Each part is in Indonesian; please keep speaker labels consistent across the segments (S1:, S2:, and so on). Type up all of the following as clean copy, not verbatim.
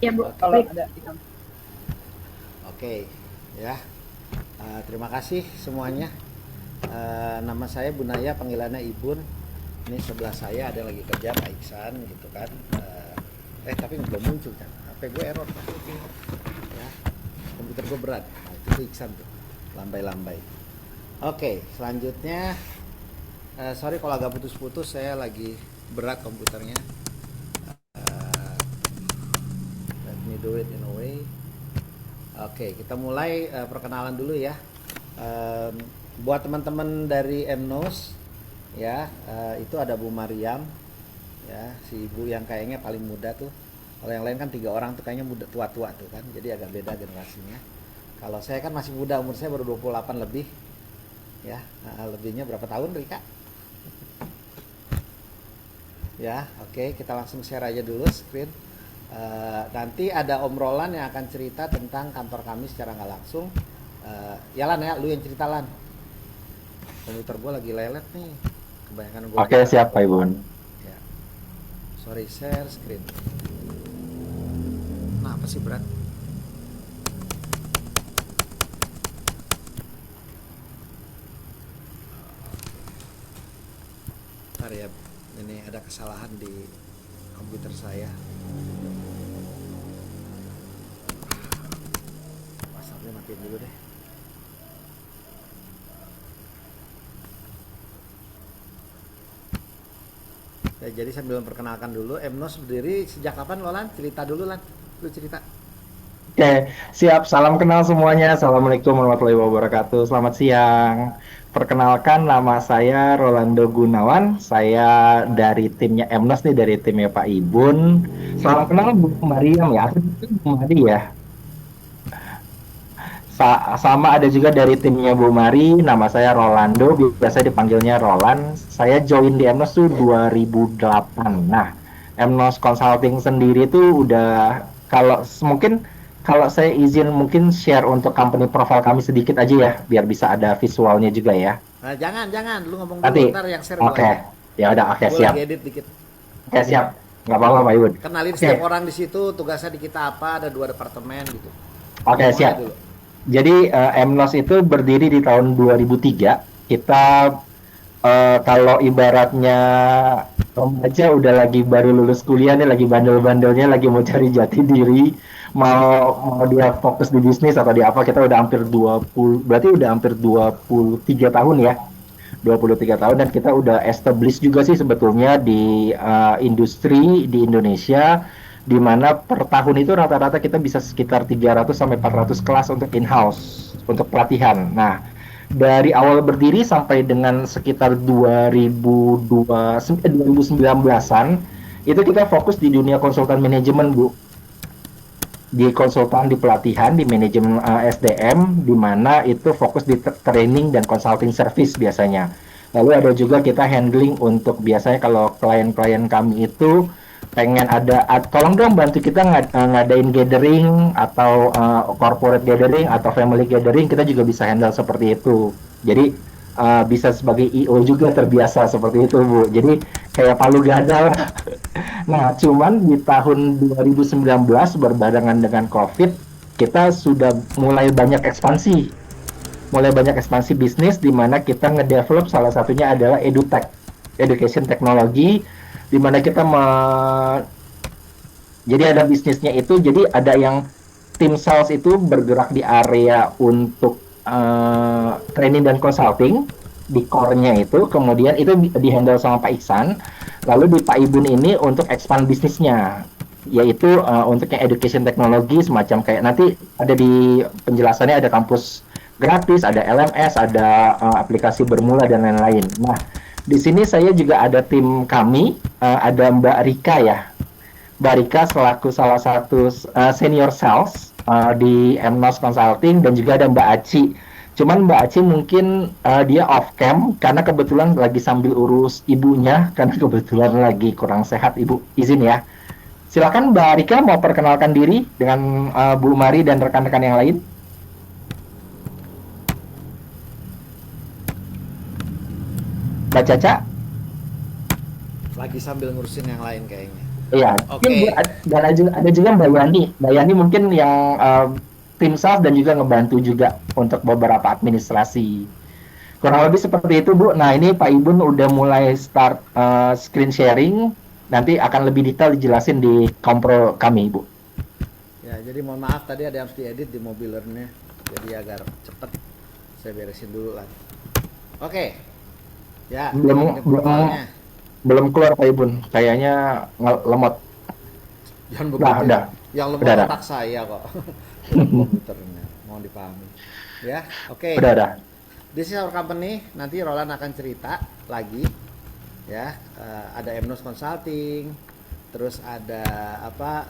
S1: Ya Bu,
S2: Kalau
S1: baik.
S2: ada hitam. Oke, ya. Terima kasih semuanya. Nama saya Bunaya, panggilannya Ibun. Ini sebelah saya ada yang lagi kerja Pak Iksan gitu kan. Tapi belum muncul kan. HP gue error kan. Ya, komputer gue berat. Nah, itu Iksan tuh, lambai-lambai. Oke, selanjutnya sorry kalau agak putus-putus, saya lagi berat komputernya. Uh, Let me do it in a way. Oke, kita mulai perkenalan dulu ya. Em, Buat teman-teman dari MNOS ya, itu ada Bu Mariam ya, si ibu yang kayaknya paling muda tuh. Kalau yang lain kan 3 orang tuh kayaknya muda tua-tua tuh kan. Jadi agak beda generasinya. Kalau saya kan masih muda, umur saya baru 28 lebih ya. Lebihnya berapa tahun Rika? Ya, oke, kita langsung share aja dulu screen. Nanti ada Om Roland yang akan cerita tentang kantor kami secara nggak langsung. Ya Lan ya, lu yang cerita Lan. Komputer gue lagi lelet nih, kebanyakan gue
S3: Oke,
S2: buka.
S3: siap Pak Ibun.
S2: Ya, sorry, share screen. Nah, apa sih berat? Ntar ya, ini ada kesalahan di komputer saya. Passwordnya matiin dulu deh. Ya, jadi sambil memperkenalkan dulu, MNOS berdiri sejak kapan lo Lan? Cerita dulu Lan, lu cerita.
S3: Oke, siap. Salam kenal semuanya. Assalamualaikum warahmatullahi wabarakatuh. Selamat siang. Perkenalkan, nama saya Rolando Gunawan. Saya dari timnya MNOS nih, dari timnya Pak Ibun. Salam kenal Bu Mariam ya. Aku Bu Mari ya. Sama ada juga dari timnya Bu Mari. Nama saya Rolando. Biasa dipanggilnya Roland. Saya join di MNOS tuh 2008. Nah, MNOS Consulting sendiri tuh udah mungkin kalau saya izin mungkin share untuk company profile kami sedikit aja ya, biar bisa ada visualnya juga ya.
S2: Nah, jangan, lu ngomong dulu,
S3: Nanti,
S2: ntar yang share gue
S3: oke,
S2: aja.
S3: ya udah, oke
S2: Gue
S3: siap,
S2: lagi edit dikit.
S3: oke siap, nggak apa-apa Pak Iwan.
S2: Kenalin
S3: Oke,
S2: setiap orang di situ, tugasnya di kita apa, ada 2 departemen gitu.
S3: oke
S2: Ngomong aja
S3: siap.
S2: dulu.
S3: Jadi MNOS itu berdiri di tahun 2003. Kita kalau ibaratnya remaja udah lagi baru lulus kuliah nih, lagi bandel-bandelnya, lagi mau cari jati diri, mau dia fokus di bisnis atau di apa, kita udah hampir 20, berarti udah hampir 23 tahun ya. 23 tahun dan kita udah establish juga sih sebetulnya di industri di Indonesia, di mana per tahun itu rata-rata kita bisa sekitar 300 sampai 400 kelas untuk in-house, untuk pelatihan. Nah, dari awal berdiri sampai dengan sekitar 2019-an itu kita fokus di dunia konsultan manajemen Bu, di konsultan, di pelatihan, di manajemen SDM, di mana itu fokus di training dan consulting service biasanya. Lalu ada juga kita handling untuk biasanya kalau klien-klien kami itu pengen ada, tolong dong bantu kita ngadain gathering atau corporate gathering atau family gathering, kita juga bisa handle seperti itu. Jadi bisa sebagai IO juga terbiasa seperti itu Bu. Jadi kayak palu gada. Nah, cuman di tahun 2019 berbarengan dengan COVID, kita sudah mulai banyak ekspansi. Mulai banyak ekspansi bisnis di mana kita ngedevelop salah satunya adalah EduTech, Education Technology, di mana jadi ada bisnisnya itu, jadi ada yang tim sales itu bergerak di area untuk training dan consulting di core-nya itu, kemudian itu di-handle sama Pak Iksan. Lalu di Pak Ibun ini untuk expand bisnisnya, yaitu untuk yang education teknologi semacam kayak nanti ada di penjelasannya, ada kampus gratis, ada LMS, ada aplikasi bermula dan lain-lain. Nah, di sini saya juga ada tim kami, ada Mbak Rika ya. Mbak Rika selaku salah satu senior sales di MNOS Consulting, dan juga ada Mbak Aci. Cuman Mbak Aci mungkin dia off cam karena kebetulan lagi sambil urus ibunya karena kebetulan lagi kurang sehat Ibu. Izin ya. Silakan Mbak Rika mau perkenalkan diri dengan Bu Mari dan rekan-rekan yang lain. Mbak Caca.
S2: Lagi sambil ngurusin yang lain kayaknya.
S3: Iya, mungkin
S2: Oke.
S3: dan ada juga Mbak Yani. Mbak Yani mungkin yang tim sales dan juga ngebantu juga untuk beberapa administrasi. Kurang lebih seperti itu, Bu. Nah, ini Pak Ibun udah mulai start screen sharing. Nanti akan lebih detail dijelasin di kompro kami, Bu.
S2: Ya, jadi mohon maaf tadi ada yang harus diedit di mobilernya. Jadi agar cepet saya beresin dulu lah. Oke. Ya,
S3: Belum
S2: ini
S3: belum
S2: profilnya.
S3: belum keluar Pak Ibun. Kayaknya lemot.
S2: Jangan
S3: Nah,
S2: begitu ya.
S3: udah.
S2: Yang
S3: Udah
S2: lemot
S3: ada.
S2: otak saya kok. Bukan komputernya. Mohon dipahami. Ya, oke.
S3: Udah ada.
S2: This is our company. Nanti Roland akan cerita lagi. Ya, ada Emnos Consulting, terus ada apa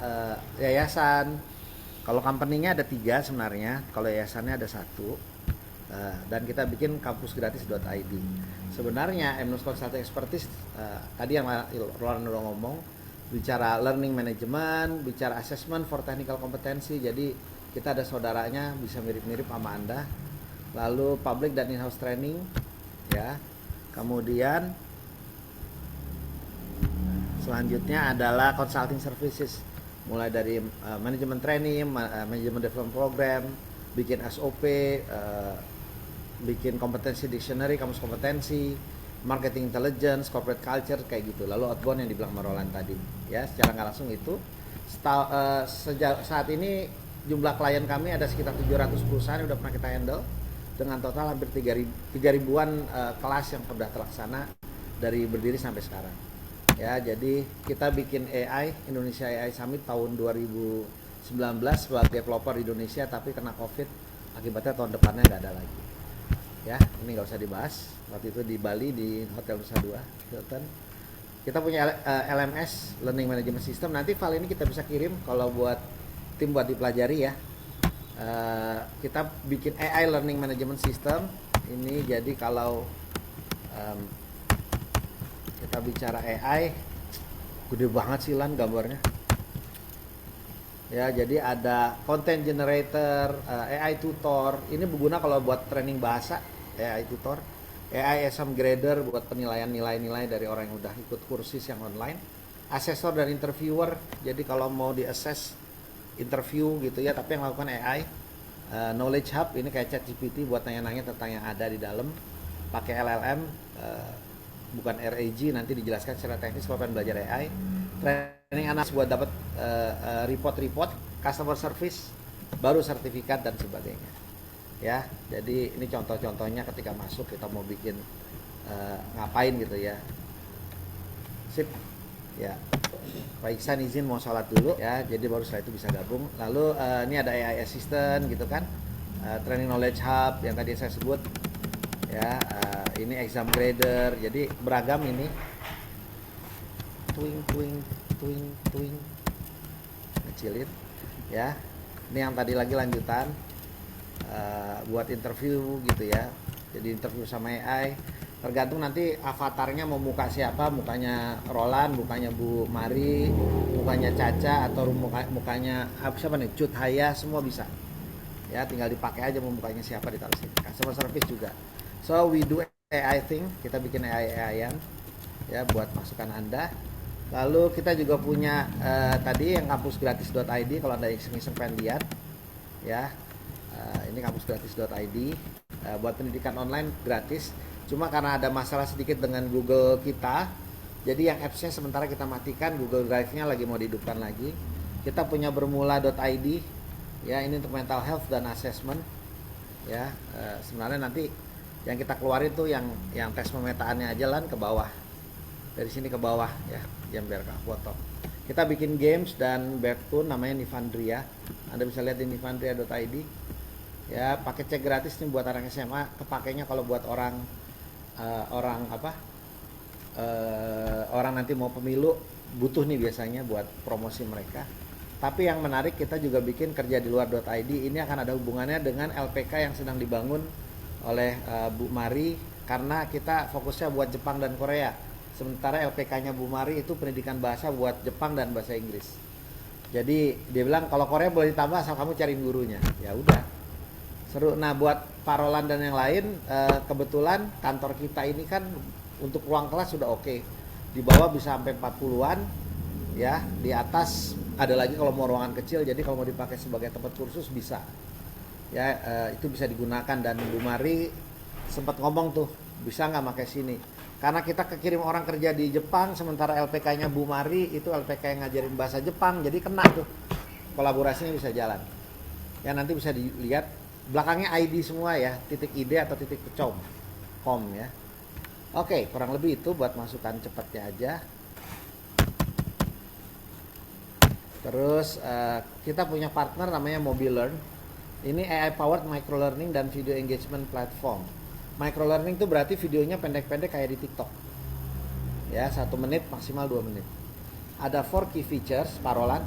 S2: yayasan. Kalau company-nya ada 3 sebenarnya, kalau yayasannya ada 1. Dan kita bikin kampusgratis.id. Sebenarnya Emnos Consulting Expertise tadi yang Roland udah ngomong, bicara learning management, bicara assessment for technical competency. Jadi kita ada saudaranya bisa mirip-mirip sama Anda. Lalu public dan in-house training, ya. Kemudian selanjutnya adalah consulting services, mulai dari manajemen training, manajemen development program, bikin SOP, bikin kompetensi dictionary, kamus kompetensi, marketing intelligence, corporate culture kayak gitu. Lalu outbound yang dibilang Marolan tadi, ya secara nggak langsung itu. Saat ini jumlah klien kami ada sekitar 700 perusahaan yang udah pernah kita handle dengan total hampir 3.000-an kelas yang sudah terlaksana dari berdiri sampai sekarang. Ya, jadi kita bikin AI Indonesia AI Summit tahun 2019 sebagai developer di Indonesia, tapi kena COVID, akibatnya tahun depannya nggak ada lagi. Ya, ini nggak usah dibahas. Waktu itu di Bali di Hotel Nusa Dua Hilton. Kita punya LMS Learning Management System. Nanti file ini kita bisa kirim kalau buat tim buat dipelajari ya. Kita bikin AI Learning Management System. Ini jadi kalau kita bicara AI, gede banget sih Lan gambarnya. Ya, jadi ada content generator, AI tutor. Ini berguna kalau buat training bahasa, AI tutor. AI exam grader buat penilaian nilai-nilai dari orang yang udah ikut kursus yang online. Asesor dan interviewer. Jadi kalau mau di-assess interview gitu ya, tapi yang melakukan AI. Knowledge Hub ini kayak ChatGPT buat nanya-nanya tentang yang ada di dalam. Pakai LLM, bukan RAG, nanti dijelaskan secara teknis kalau pengen belajar AI. Training anak buat dapat report-report, customer service, baru sertifikat dan sebagainya. Ya, jadi ini contoh-contohnya ketika masuk kita mau bikin ngapain gitu ya. Sip. Ya. Pak Iksan izin mau sholat dulu ya, jadi baru setelah itu bisa gabung. Lalu ini ada AI assistant gitu kan, training knowledge hub yang tadi saya sebut ya, ini exam grader, jadi beragam ini. Twing kecilin ya. Ini yang tadi lagi lanjutan buat interview gitu ya, jadi interview sama AI. Tergantung nanti avatarnya mau muka siapa, mukanya Roland, mukanya Bu Mari, mukanya Caca, atau mukanya siapa nih, Cut Haya, semua bisa ya, tinggal dipakai aja mau mukanya siapa ditaruh sini. Customer service juga. So we do AI thing, kita bikin AI-an ya buat masukan Anda. Lalu kita juga punya tadi yang kampusgratis.id, kalau Anda iseng-iseng pengen lihat ya. Ini kampusgratis.id buat pendidikan online gratis. Cuma karena ada masalah sedikit dengan Google kita, jadi yang apps-nya sementara kita matikan, Google Drive-nya lagi mau dihidupkan lagi. Kita punya bermula.id ya, ini untuk mental health dan assessment ya. Sebenarnya nanti yang kita keluarin tuh yang tes pemetaannya aja Lan, ke bawah, dari sini ke bawah ya, yang biar kak foto. Kita bikin games dan webtoon namanya Nivandria. Anda bisa lihat di nivandria.id ya. Paket cek gratis nih buat anak SMA, kepakainya kalau buat orang nanti mau pemilu, butuh nih biasanya buat promosi mereka. Tapi yang menarik, kita juga bikin kerja di luar.id. Ini akan ada hubungannya dengan LPK yang sedang dibangun oleh Bu Mari, karena kita fokusnya buat Jepang dan Korea. Sementara LPK-nya Bu Mari itu pendidikan bahasa buat Jepang dan bahasa Inggris. Jadi dia bilang kalau Korea boleh ditambah asal kamu cariin gurunya. Ya udah. Seru. Nah, buat Pak Roland dan yang lain, kebetulan kantor kita ini kan untuk ruang kelas sudah oke. Di bawah bisa sampai 40-an. Ya, di atas ada lagi kalau mau ruangan kecil, jadi kalau mau dipakai sebagai tempat kursus bisa. Ya, itu bisa digunakan. Dan Bu Mari sempat ngomong tuh, bisa nggak pakai sini? Karena kita kekirim orang kerja di Jepang, sementara LPK-nya Bu Mari itu LPK yang ngajarin bahasa Jepang, jadi kena tuh, kolaborasinya bisa jalan. Ya, nanti bisa dilihat belakangnya ID semua ya, titik ID atau titik com ya. Oke, kurang lebih itu buat masukan cepatnya aja. Terus kita punya partner namanya MobiLearn. Ini AI powered microlearning dan video engagement platform. Microlearning itu berarti videonya pendek-pendek kayak di TikTok. Ya, 1 menit maksimal 2 menit. Ada 4 key features, parolan.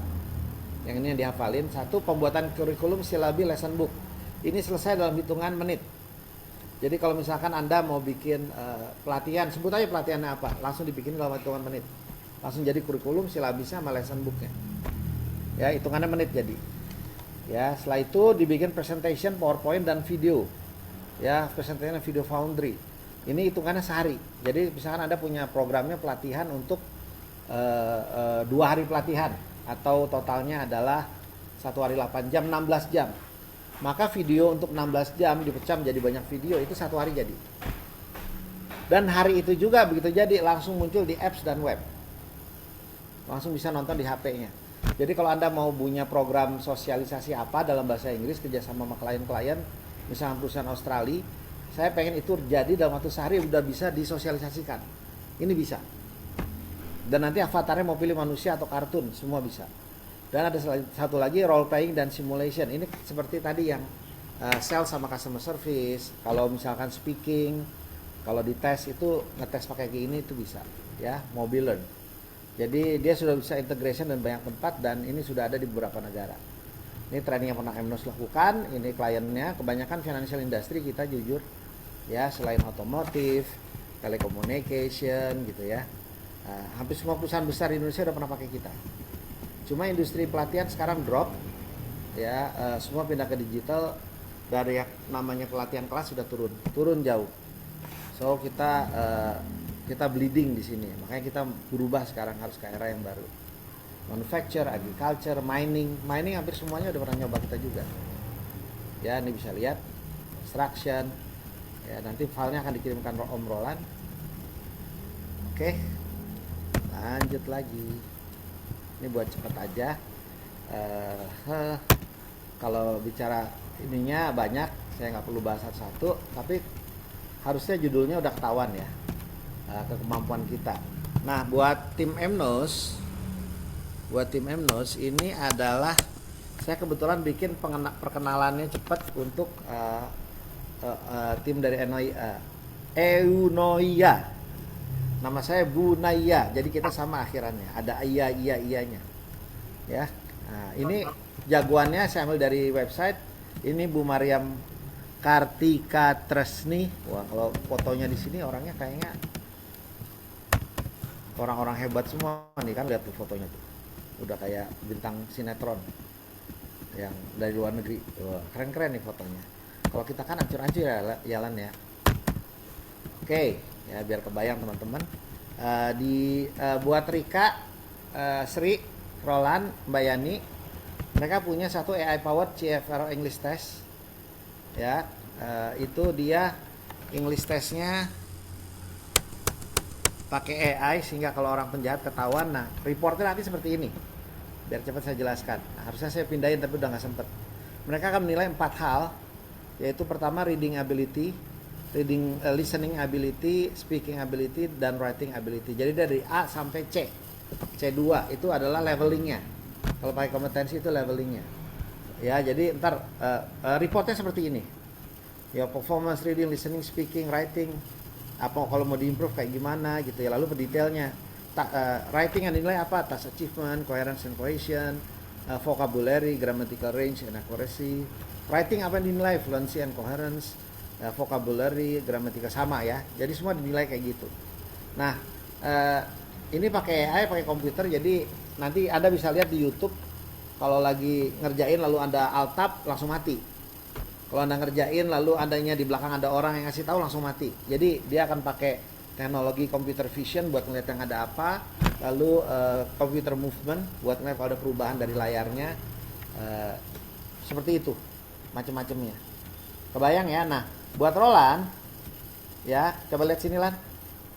S2: Yang ini yang dihafalin. 1, pembuatan kurikulum silabi lesson book. Ini selesai dalam hitungan menit. Jadi kalau misalkan Anda mau bikin pelatihan, sebut aja pelatihannya apa, langsung dibikin dalam hitungan menit. Langsung jadi kurikulum silabisnya sama lesson booknya. Ya, hitungannya menit jadi. Ya, setelah itu dibikin presentation, PowerPoint dan video. Ya, presentation video Foundry. Ini hitungannya sehari. Jadi misalkan Anda punya programnya pelatihan untuk 2 hari pelatihan atau totalnya adalah 1 hari 8 jam, 16 jam. Maka video untuk 16 jam dipecah menjadi banyak video, itu 1 hari jadi. Dan hari itu juga begitu jadi langsung muncul di apps dan web. Langsung bisa nonton di HP-nya. Jadi kalau Anda mau punya program sosialisasi apa dalam bahasa Inggris kerjasama sama klien-klien, misalnya perusahaan Australia, saya pengen itu jadi dalam waktu sehari udah bisa disosialisasikan. Ini bisa. Dan nanti avatarnya mau pilih manusia atau kartun, semua bisa. Dan ada satu lagi role playing dan simulation. Ini seperti tadi yang sales sama customer service. Kalau misalkan speaking, kalau dites itu ngetes pakai gini itu bisa. Ya, MobiLearn. Jadi dia sudah bisa integration dan banyak tempat dan ini sudah ada di beberapa negara. Ini training yang pernah MNOS lakukan. Ini kliennya kebanyakan financial industry kita jujur. Ya, selain otomotif, telecommunication gitu ya. Hampir semua perusahaan besar di Indonesia udah pernah pakai kita. Cuma industri pelatihan sekarang drop. Ya, semua pindah ke digital. Dari yang namanya pelatihan kelas sudah turun jauh. So kita bleeding di sini, makanya kita berubah sekarang harus ke era yang baru. Manufacture, agriculture, mining hampir semuanya udah pernah nyoba kita juga. Ya, ini bisa lihat construction. Ya, nanti filenya akan dikirimkan Om Roland. Oke, lanjut lagi. Ini buat cepat aja. Kalau bicara ininya banyak, saya nggak perlu bahas satu-satu, tapi harusnya judulnya udah ketahuan ya. Kemampuan kita. Nah, buat tim MNOS ini adalah saya kebetulan bikin perkenalannya cepat untuk tim dari Eunoia. Nama saya Bunaya, jadi kita sama akhirannya. Ada iyanya. Ya. Nah, ini jagoannya saya ambil dari website. Ini Bu Mariam Kartika Tresni. Wah, kalau fotonya di sini orangnya kayaknya orang-orang hebat semua nih kan, lihat tuh fotonya tuh. Udah kayak bintang sinetron yang dari luar negeri. Wah, keren-keren nih fotonya. Kalau kita kan ancur-ancur ya jalan ya. Oke, ya biar kebayang teman-teman. Buat Rika, Sri, Roland, Mbak Yani, mereka punya satu AI powered CFR English test. Ya, itu dia English testnya pakai AI sehingga kalau orang penjahat ketahuan, nah reportnya nanti seperti ini. Biar cepat saya jelaskan. Nah, harusnya saya pindahin tapi udah nggak sempet. Mereka akan menilai 4 hal, yaitu pertama reading ability, listening ability, speaking ability, dan writing ability. Jadi dari A sampai C. C2 itu adalah levelingnya. Kalau pakai kompetensi itu levelingnya. Ya, jadi ntar reportnya seperti ini. Ya, performance, reading, listening, speaking, writing. Apa kalau mau diimprove kayak gimana gitu ya, lalu detailnya. Writing yang dinilai apa? Task achievement, coherence and cohesion, vocabulary, grammatical range and accuracy. Writing apa yang dinilai? Fluency and coherence, vocabulary, gramatika sama ya. Jadi semua dinilai kayak gitu. Nah, ini pakai AI, pakai komputer, jadi nanti Anda bisa lihat di YouTube kalau lagi ngerjain lalu Anda alt tab langsung mati. Kalau Anda ngerjain lalu adanya di belakang ada orang yang ngasih tahu langsung mati. Jadi dia akan pakai teknologi computer vision buat ngeliat yang ada apa. lalu computer movement buat ngeliat kalau ada perubahan dari layarnya, seperti itu macam-macamnya. Kebayang ya? Nah, buat Roland ya, coba lihat sini Lan.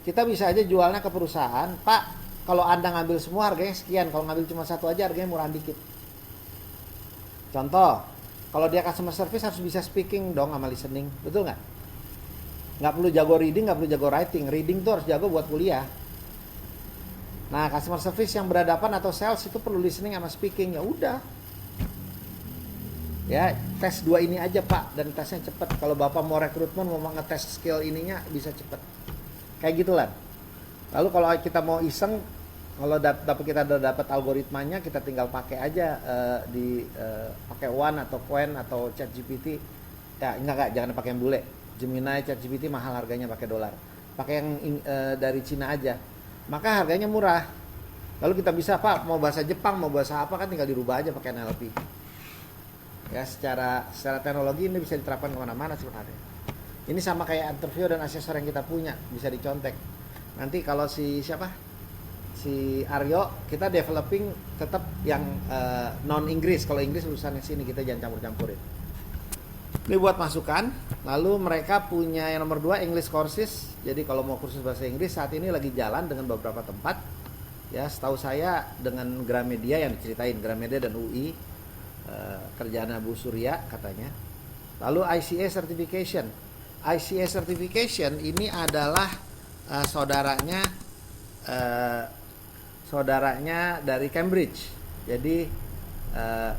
S2: Kita bisa aja jualnya ke perusahaan, Pak, kalau Anda ngambil semua harganya sekian, kalau ngambil cuma satu aja harganya murah dikit. Contoh, kalau dia customer service harus bisa speaking dong sama listening, betul nggak? Nggak perlu jago reading, nggak perlu jago writing. Reading tuh harus jago buat kuliah. Nah, customer service yang berhadapan atau sales itu perlu listening sama speaking. Ya udah. Ya, tes 2 ini aja Pak, dan tesnya cepet. Kalau Bapak mau rekrutmen, mau ngetes skill ininya bisa cepet. Kayak gitulah. Lalu kalau kita mau iseng, kalau kita udah dapat algoritmanya, kita tinggal pakai aja pakai One atau Qwen atau ChatGPT. Ya, enggak, jangan pakai yang bule. Gemini, ChatGPT mahal harganya, pakai dolar. Pakai yang dari Cina aja. Maka harganya murah. Lalu kita bisa, Pak, mau bahasa Jepang, mau bahasa apa, kan tinggal dirubah aja pakai NLP. Ya, secara teknologi ini bisa diterapkan kemana-mana sebenarnya. Ini sama kayak interview dan asesor yang kita punya, bisa dicontek. Nanti kalau si Aryo, kita developing tetap yang non Inggris. Kalau Inggris urusannya sini, kita jangan campur-campurin. Ini buat masukan. Lalu mereka punya yang nomor 2, English courses. Jadi kalau mau kursus bahasa Inggris saat ini lagi jalan dengan beberapa tempat. Ya, setahu saya dengan Gramedia yang diceritain, Gramedia dan UI, kerjaan Bu Surya katanya. Lalu ICA certification. ICA certification ini adalah saudaranya dari Cambridge. Jadi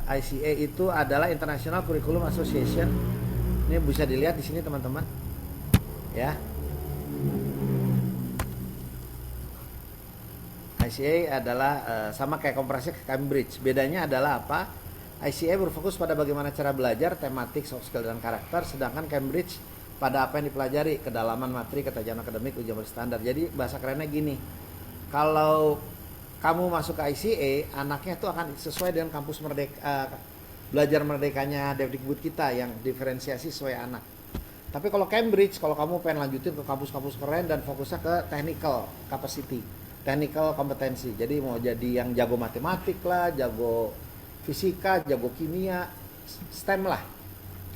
S2: ICA itu adalah International Curriculum Association. Ini bisa dilihat di sini teman-teman. Ya. ICA adalah sama kayak komprehensif Cambridge. Bedanya adalah apa? ICA berfokus pada bagaimana cara belajar, tematik, soft skill dan karakter, sedangkan Cambridge pada apa yang dipelajari, kedalaman materi, ketajaman akademik, ujian berstandar. Jadi bahasa kerennya gini. Kalau kamu masuk ke ICA, anaknya itu akan sesuai dengan kampus belajar merdekanya Depdikbud kita yang diferensiasi sesuai anak. Tapi kalau Cambridge, kalau kamu pengen lanjutin ke kampus-kampus keren dan fokusnya ke technical capacity, technical kompetensi. Jadi mau jadi yang jago matematik lah, jago fisika, jago kimia, STEM lah.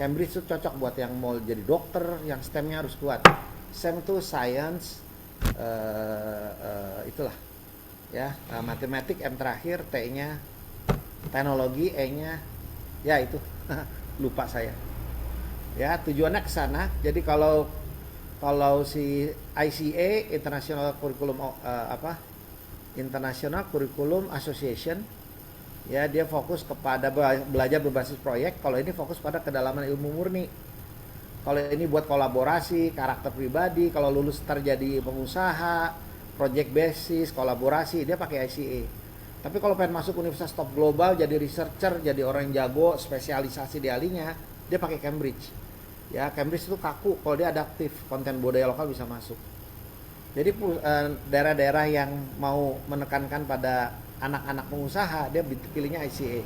S2: Cambridge itu cocok buat yang mau jadi dokter, yang STEM-nya harus kuat. STEM itu science, itulah. Ya, matematik M terakhir, T-nya teknologi, E-nya ya itu lupa saya. Ya, tujuannya ke sana. Jadi kalau si ICA International Curriculum Association, ya dia fokus kepada belajar berbasis proyek. Kalau ini fokus pada kedalaman ilmu murni. Kalau ini buat kolaborasi, karakter pribadi. Kalau lulus terjadi pengusaha, project basis, kolaborasi, dia pakai ICA. Tapi kalau pengen masuk universitas top global, jadi researcher, jadi orang yang jago, spesialisasi di ahlinya, dia pakai Cambridge. Ya, Cambridge itu kaku, kalau dia adaptif, konten budaya lokal bisa masuk. Jadi daerah-daerah yang mau menekankan pada anak-anak pengusaha, dia pilihnya ICA.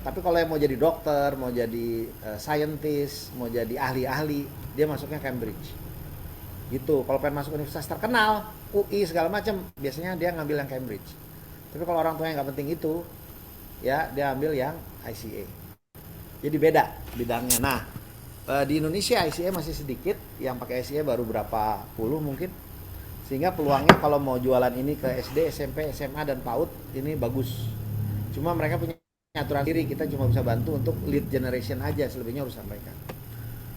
S2: Tapi kalau yang mau jadi dokter, mau jadi scientist, mau jadi ahli-ahli, dia masuknya Cambridge. Gitu. Kalau pengen masuk universitas terkenal, UI segala macam, biasanya dia ngambil yang Cambridge. Tapi kalau orang tua yang nggak penting itu, ya dia ambil yang ICA. Jadi beda bidangnya. Nah, di Indonesia ICA masih sedikit, yang pakai ICA baru berapa puluh mungkin. Sehingga peluangnya kalau mau jualan ini ke SD, SMP, SMA dan PAUD ini bagus. Cuma mereka punya aturan diri, kita cuma bisa bantu untuk lead generation aja, selebihnya harus sampaikan.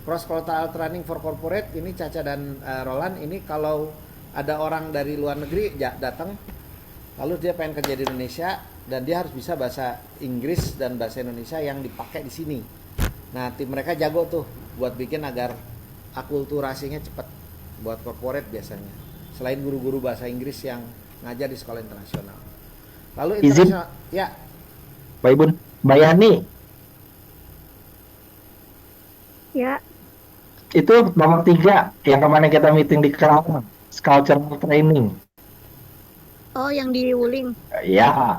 S2: Cross cultural training for corporate, ini Caca dan Roland, ini kalau ada orang dari luar negeri datang, lalu dia pengen kerja di Indonesia dan dia harus bisa bahasa Inggris dan bahasa Indonesia yang dipakai di sini. Nah, tim mereka jago tuh buat bikin agar akulturasinya cepat buat corporate biasanya. Selain guru-guru bahasa Inggris yang ngajar di sekolah internasional. Lalu internasional, ya.
S3: Pak Ibun, Mbak Yani.
S1: Ya.
S3: Itu nomor 3 yang kemarin kita meeting di Kerawang, cultural training.
S1: Oh, yang di Wuling.
S3: Ya.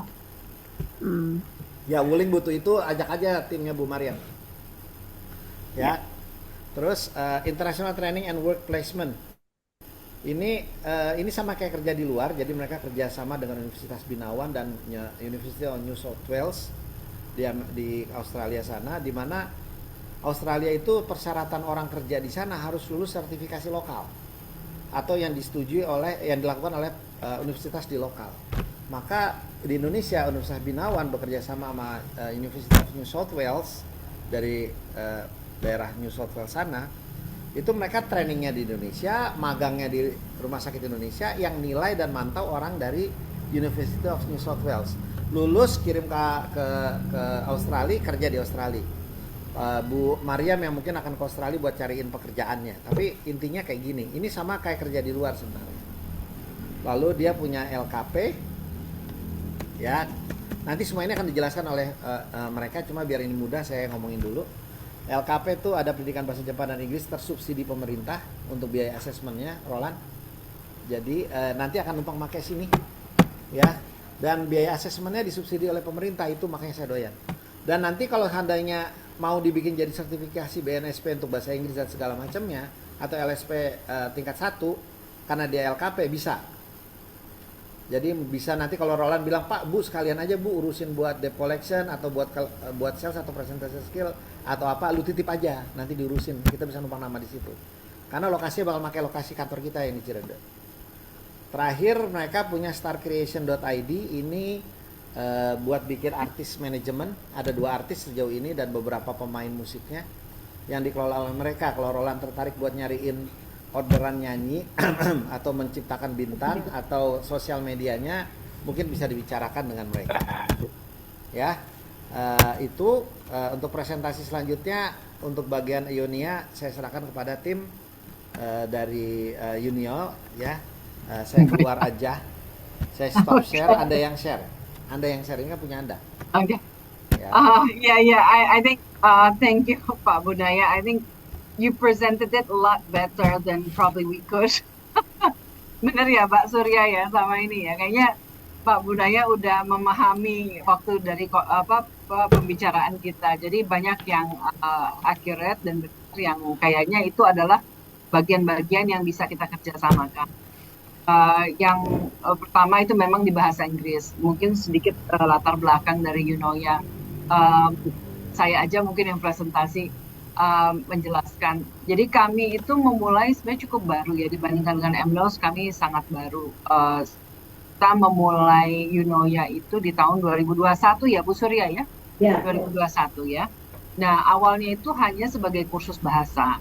S2: Ya, Wuling butuh itu, ajak aja timnya Bu Mariam. Ya. Terus International Training and Work Placement. Ini sama kayak kerja di luar, jadi mereka kerjasama dengan Universitas Binawan dan University of New South Wales di Australia sana, di mana Australia itu persyaratan orang kerja di sana harus lulus sertifikasi lokal atau yang yang dilakukan oleh universitas di lokal. Maka di Indonesia Universitas Binawan bekerja sama University of New South Wales dari daerah New South Wales sana. Itu mereka trainingnya di Indonesia, magangnya di rumah sakit Indonesia, yang nilai dan mantau orang dari University of New South Wales. Lulus kirim ke Australia, kerja di Australia. Bu Mariam yang mungkin akan ke Australia buat cariin pekerjaannya. Tapi intinya kayak gini, ini sama kayak kerja di luar sebenarnya. Lalu dia punya LKP, ya. Nanti semua ini akan dijelaskan oleh mereka, cuma biar ini mudah saya ngomongin dulu. LKP itu ada pendidikan bahasa Jepang dan Inggris tersubsidi pemerintah untuk biaya asesmennya, Roland. Jadi nanti akan numpang pakai sini, ya. Dan biaya asesmennya disubsidi oleh pemerintah, itu makanya saya doyan. Dan nanti kalau seandainya mau dibikin jadi sertifikasi BNSP untuk bahasa Inggris dan segala macamnya, atau LSP tingkat 1 karena dia LKP bisa. Jadi bisa nanti kalau Roland bilang, Pak, Bu, sekalian aja Bu urusin buat debt collection atau buat sales atau presentation skill atau apa, lu titip aja, nanti diurusin, kita bisa numpang nama di situ. Karena lokasinya bakal pakai lokasi kantor kita yang di Cirebon. Terakhir mereka punya starcreation.id, ini buat bikin artis manajemen, ada 2 artis sejauh ini dan beberapa pemain musiknya yang dikelola oleh mereka. Kalau Roland tertarik buat nyariin orderan nyanyi atau menciptakan bintang atau sosial medianya, mungkin bisa dibicarakan dengan mereka, ya. Itu untuk presentasi selanjutnya untuk bagian Ionia saya serahkan kepada tim dari Unio, ya. Saya keluar aja, saya stop share, Anda yang share ini kan punya Anda.
S4: Okay.
S2: Ya.
S4: Yeah. I think thank you, Pak Budaya. I think you presented it a lot better than probably we could. Bener ya, Pak Surya ya, sama ini ya. Kayaknya Pak Budaya udah memahami waktu dari pembicaraan kita. Jadi banyak yang accurate dan benar, yang kayaknya itu adalah bagian-bagian yang bisa kita kerjasamakan. Yang pertama itu memang di bahasa Inggris. Mungkin sedikit latar belakang dari Yunoya. Saya aja mungkin yang presentasi menjelaskan. Jadi kami itu memulai sebenarnya cukup baru ya, dibandingkan dengan MNOS, kami sangat baru. Kita memulai Yunoya itu di tahun 2021 ya Bu Surya ya? Ya. 2021 ya. Nah awalnya itu hanya sebagai kursus bahasa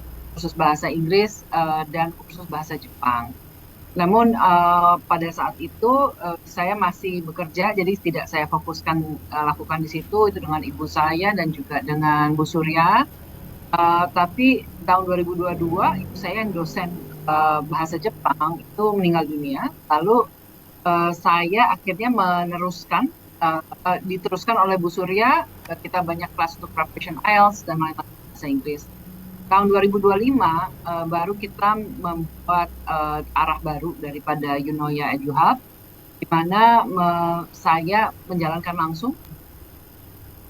S4: Inggris dan kursus bahasa Jepang. Namun pada saat itu saya masih bekerja, jadi tidak saya fokuskan lakukan di situ, itu dengan ibu saya dan juga dengan Bu Surya. Tapi tahun 2022 ibu saya yang dosen bahasa Jepang itu meninggal dunia. Lalu saya akhirnya meneruskan, diteruskan oleh Bu Surya. Kita banyak kelas untuk preparation IELTS dan lain-lain bahasa Inggris. Tahun 2025 baru kita membuat arah baru daripada Yunoya EduHub, di mana saya menjalankan langsung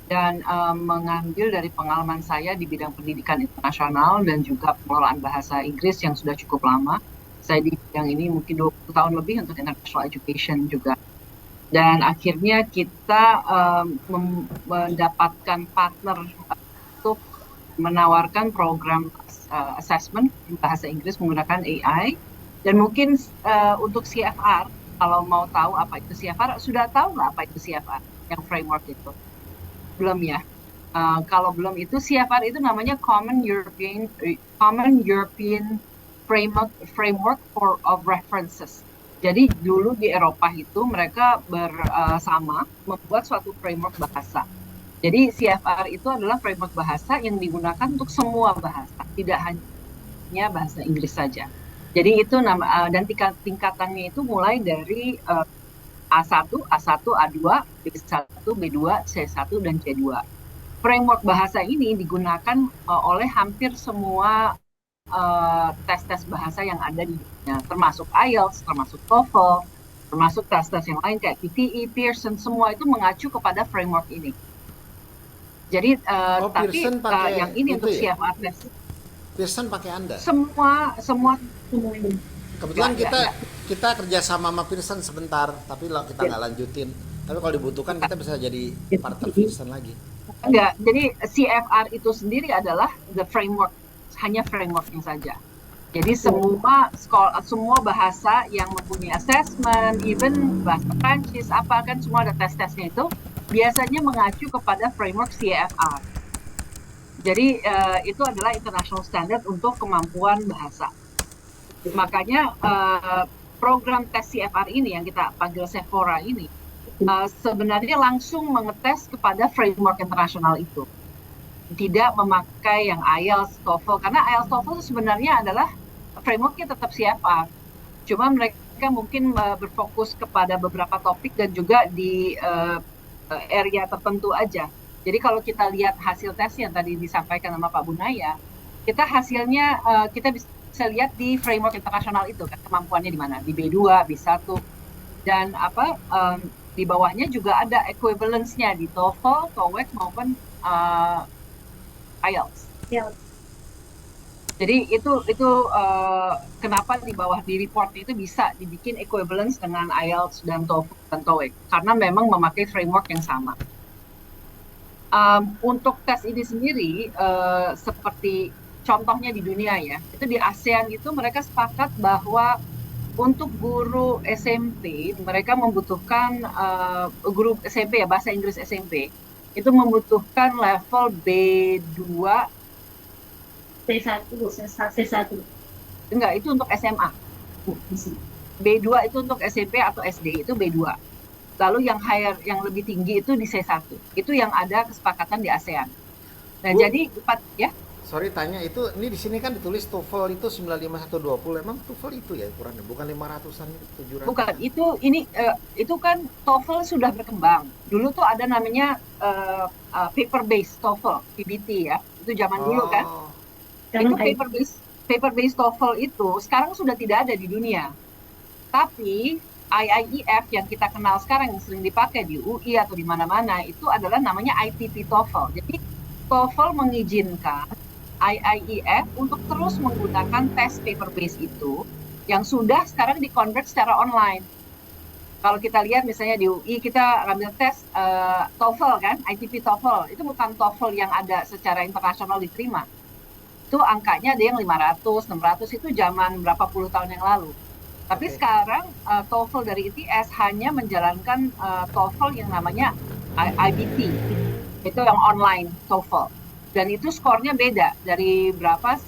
S4: dan mengambil dari pengalaman saya di bidang pendidikan internasional dan juga pengelolaan bahasa Inggris yang sudah cukup lama. Saya di bidang ini mungkin 20 tahun lebih untuk international education juga. Dan akhirnya kita mendapatkan partner untuk menawarkan program assessment bahasa Inggris menggunakan AI. Dan mungkin untuk CFR, kalau mau tahu apa itu CFR, sudah tahu nggak apa itu CFR, yang framework itu? Belum ya. Kalau belum itu, CFR itu namanya Common European Framework of References. Jadi dulu di Eropa itu mereka bersama membuat suatu framework bahasa. Jadi CFR itu adalah framework bahasa yang digunakan untuk semua bahasa, tidak hanya bahasa Inggris saja. Jadi itu dan tingkatannya itu mulai dari A1, A2, B1, B2, C1, dan C2. Framework bahasa ini digunakan oleh hampir semua tes-tes bahasa yang ada di dunia, termasuk IELTS, termasuk TOEFL, termasuk tes-tes yang lain kayak PTE, Pearson, semua itu mengacu kepada framework ini. Jadi tapi yang ini untuk CFR test.
S2: Pearson pakai Anda?
S4: Semua
S2: Kebetulan
S4: Nggak,
S2: kita
S4: nggak.
S2: kita kerja sama Pearson sebentar, tapi kita nggak lanjutin. Tapi kalau dibutuhkan kita bisa jadi partner Pearson lagi.
S4: Enggak, jadi CFR itu sendiri adalah the framework, hanya frameworknya saja. Jadi semua bahasa yang mempunyai assessment, even bahasa Prancis, apa kan semua ada tes-tesnya itu, biasanya mengacu kepada framework CFR. Jadi itu adalah international standard untuk kemampuan bahasa. Makanya program tes CFR ini yang kita panggil Sephora ini sebenarnya langsung mengetes kepada framework internasional itu. Tidak memakai yang IELTS, TOEFL, karena IELTS, TOEFL itu sebenarnya adalah frameworknya tetap CFR. Cuma mereka mungkin berfokus kepada beberapa topik dan juga di area tertentu aja. Jadi kalau kita lihat hasil tes yang tadi disampaikan sama Pak Bunaya, kita hasilnya kita bisa lihat di framework internasional itu kan kemampuannya di mana, di B2, B1, dan di bawahnya juga ada equivalence-nya di TOEFL, TOEIC maupun IELTS. Jadi itu kenapa di bawah di report itu bisa dibikin equivalence dengan IELTS dan TOEFL dan TOEIC karena memang memakai framework yang sama. Untuk tes ini sendiri seperti contohnya di dunia ya, itu di ASEAN itu mereka sepakat bahwa untuk guru SMP mereka membutuhkan guru SMP ya bahasa Inggris SMP itu membutuhkan level B2
S5: C1.
S4: enggak itu untuk SMA. B2 itu untuk SMP atau SD itu B2. Lalu yang higher yang lebih tinggi itu di C1. Itu yang ada kesepakatan di ASEAN. Nah,
S2: Bu,
S4: jadi ya.
S2: sorry tanya itu ini di sini kan ditulis TOEFL itu 95120. Emang TOEFL itu ya ukurannya bukan 500-an 700.
S4: Bukan, itu kan TOEFL sudah berkembang. Dulu tuh ada namanya paper based TOEFL, PBT ya. Itu zaman dulu kan. Itu paper based TOEFL itu sekarang sudah tidak ada di dunia. Tapi IIEF yang kita kenal sekarang yang sering dipakai di UI atau di mana-mana itu adalah namanya ITP TOEFL. Jadi TOEFL mengizinkan IIEF untuk terus menggunakan tes paper based itu yang sudah sekarang dikonvert secara online. Kalau kita lihat misalnya di UI kita ambil tes TOEFL kan, ITP TOEFL, itu bukan TOEFL yang ada secara internasional diterima. Itu angkanya ada yang 500, 600 itu zaman berapa puluh tahun yang lalu. Tapi sekarang TOEFL dari ITS hanya menjalankan TOEFL yang namanya IBT, itu yang online TOEFL. Dan itu skornya beda dari berapa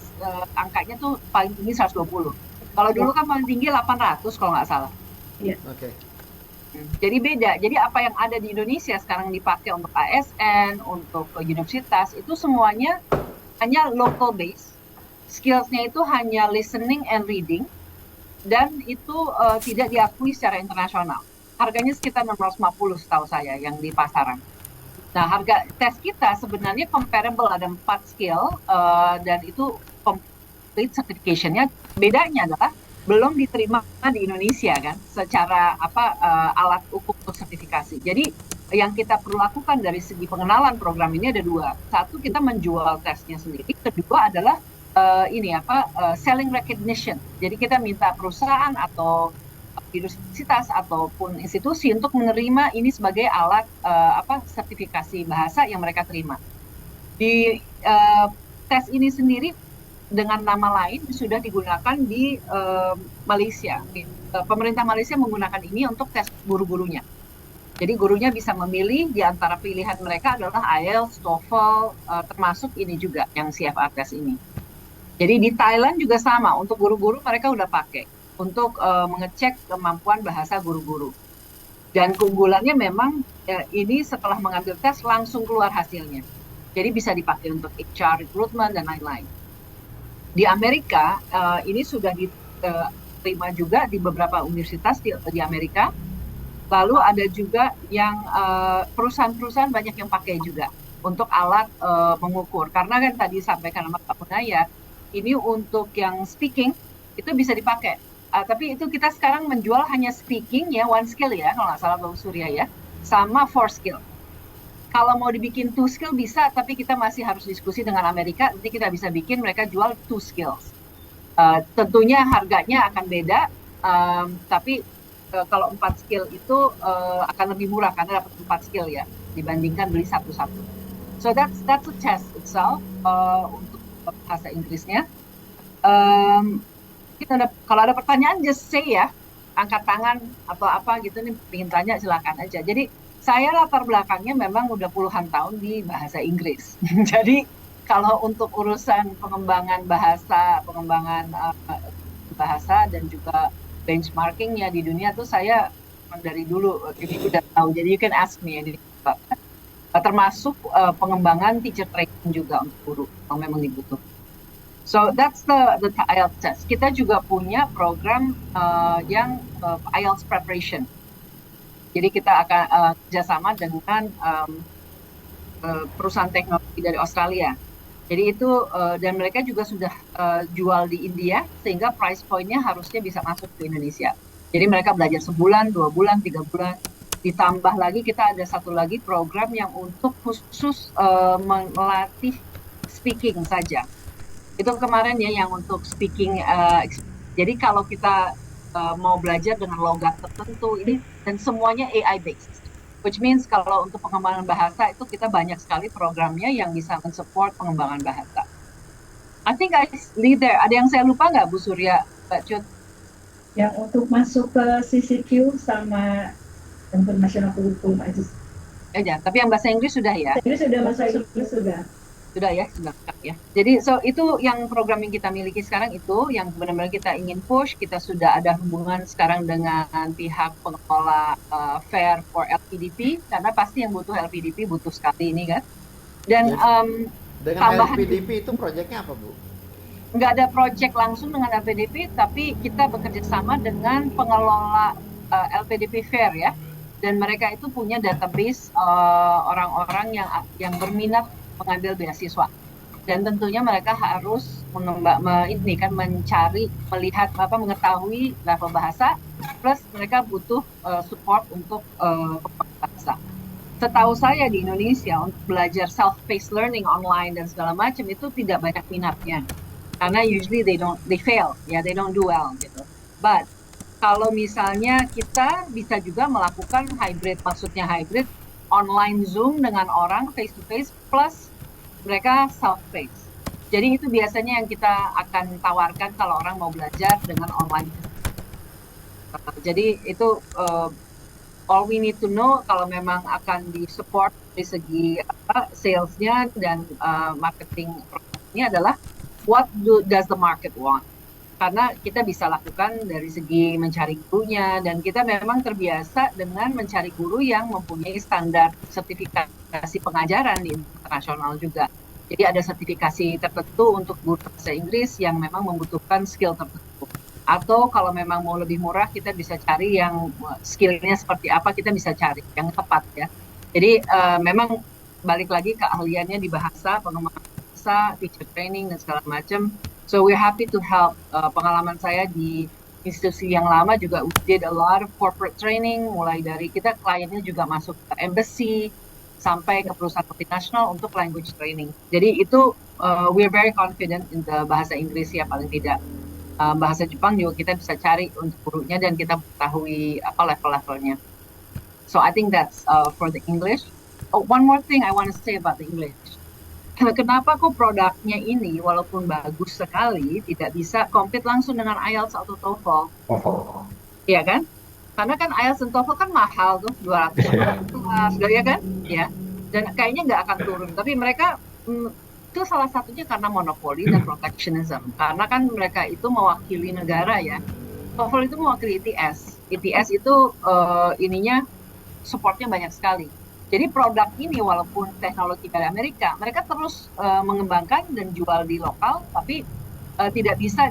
S4: angkanya tuh paling tinggi 120. Kalau dulu kan paling tinggi 800 kalau nggak salah.
S2: Oke.
S4: Jadi beda. Jadi apa yang ada di Indonesia sekarang dipakai untuk ASN, untuk universitas itu semuanya hanya local base. Skillsnya itu hanya listening and reading. Dan itu tidak diakui secara internasional. Harganya sekitar 650 setahu saya yang di pasaran. Nah, harga tes kita sebenarnya comparable, ada 4 skill dan itu complete certification-nya. Bedanya adalah belum diterima di Indonesia kan, secara alat ukur untuk sertifikasi. Jadi yang kita perlu lakukan dari segi pengenalan program ini ada 2. Satu, kita menjual tesnya sendiri. Kedua adalah selling recognition. Jadi kita minta perusahaan atau universitas ataupun institusi untuk menerima ini sebagai alat sertifikasi bahasa yang mereka terima. Di tes ini sendiri dengan nama lain sudah digunakan di Malaysia. Pemerintah Malaysia menggunakan ini untuk tes guru-gurunya. Jadi gurunya bisa memilih di antara pilihan mereka adalah IELTS, TOEFL, termasuk ini juga yang CFR tes ini. Jadi di Thailand juga sama, untuk guru-guru mereka udah pakai untuk mengecek kemampuan bahasa guru-guru. Dan keunggulannya memang ini setelah mengambil tes langsung keluar hasilnya. Jadi bisa dipakai untuk HR, recruitment, dan lain-lain. Di Amerika ini sudah diterima juga di beberapa universitas di Amerika. Lalu ada juga yang perusahaan-perusahaan banyak yang pakai juga untuk alat mengukur. Karena kan tadi sampaikan sama Pak Bunaya, ini untuk yang speaking itu bisa dipakai. Tapi itu kita sekarang menjual hanya speaking ya, 1 skill ya, kalau nggak salah Bang Surya ya, sama 4 skill. Kalau mau dibikin 2 skill bisa, tapi kita masih harus diskusi dengan Amerika, nanti kita bisa bikin mereka jual 2 skills. Tentunya harganya akan beda, tapi kalau 4 skill itu akan lebih murah karena dapat 4 skill ya dibandingkan beli satu-satu. So that's a test itself untuk bahasa Inggrisnya. Kalau ada pertanyaan just say ya, angkat tangan atau apa gitu nih, ingin tanya silakan aja. Jadi saya latar belakangnya memang udah puluhan tahun di bahasa Inggris. Jadi kalau untuk urusan pengembangan bahasa, pengembangan bahasa dan juga benchmarkingnya di dunia tuh saya dari dulu ini udah tahu. Jadi you can ask me ini. Termasuk pengembangan teacher training juga untuk guru kalau memang dibutuhkan. So that's the IELTS test. Kita juga punya program yang IELTS preparation. Jadi kita akan kerjasama dengan perusahaan teknologi dari Australia. Jadi itu dan mereka juga sudah jual di India sehingga price point-nya harusnya bisa masuk ke Indonesia. Jadi mereka belajar sebulan, 2 bulan, 3 bulan. Ditambah lagi kita ada satu lagi program yang untuk khusus melatih speaking saja. Itu kemarin ya yang untuk speaking. Jadi kalau kita mau belajar dengan logat tertentu ini dan semuanya AI based. Which means kalau untuk pengembangan bahasa itu kita banyak sekali programnya yang bisa mensupport pengembangan bahasa. I think I leave there. Ada yang saya lupa nggak Bu Surya, Mbak Cut?
S5: Yang untuk masuk ke CCQ sama International Curriculum aja.
S4: Ya, tapi yang bahasa Inggris sudah ya?
S5: Ini sudah masuk sudah.
S4: Sudah ya, sudah ya. Jadi so itu yang program yang kita miliki sekarang itu yang benar-benar kita ingin push. Kita sudah ada hubungan sekarang dengan pihak pengelola Fair for LPDP karena pasti yang butuh LPDP butuh sekali ini kan. Dan
S2: dengan
S4: tambahan,
S2: LPDP itu proyeknya apa Bu?
S4: Nggak ada proyek langsung dengan LPDP, tapi kita bekerja sama dengan pengelola LPDP Fair ya. Dan mereka itu punya database orang-orang yang berminat mengambil beasiswa dan tentunya mereka harus mencari, melihat mengetahui level bahasa plus mereka butuh support untuk bahasa. Setahu saya di Indonesia untuk belajar self-paced learning online dan segala macam itu tidak banyak minatnya karena usually they fail ya, they don't do well gitu. But kalau misalnya kita bisa juga melakukan hybrid, maksudnya hybrid online Zoom dengan orang face to face plus mereka self-paced. Jadi itu biasanya yang kita akan tawarkan kalau orang mau belajar dengan online. Jadi itu all we need to know kalau memang akan di-support dari segi sales-nya dan marketing produknya adalah what does the market want? Karena kita bisa lakukan dari segi mencari gurunya dan kita memang terbiasa dengan mencari guru yang mempunyai standar sertifikasi pengajaran di internasional juga. Jadi ada sertifikasi tertentu untuk guru bahasa Inggris yang memang membutuhkan skill tertentu. Atau kalau memang mau lebih murah kita bisa cari yang skillnya seperti apa, kita bisa cari yang tepat ya. Jadi memang balik lagi keahliannya di bahasa, pengembangan bahasa, teacher training dan segala macam. So we're happy to help. Pengalaman saya di institusi yang lama juga we did a lot of corporate training, mulai dari kita kliennya juga masuk ke embassy sampai ke perusahaan multinasional untuk language training. Jadi itu we're very confident in the bahasa Inggris ya paling tidak. Bahasa Jepang juga kita bisa cari untuk gurunya dan kita mengetahui apa level-levelnya. So I think that's for the English. Oh, one more thing I want to say about the English. Kenapa kok produknya ini walaupun bagus sekali tidak bisa compete langsung dengan IELTS atau TOEFL? Iya kan? Karena kan IELTS dan TOEFL kan mahal tuh 200 ya kan? Ya. Dan kayaknya nggak akan turun. Tapi mereka itu salah satunya karena monopoli dan protectionism. Karena kan mereka itu mewakili negara ya. TOEFL itu mewakili ITS. ITS itu ininya supportnya banyak sekali. Jadi produk ini walaupun teknologi dari Amerika, mereka terus mengembangkan dan jual di lokal, tapi tidak bisa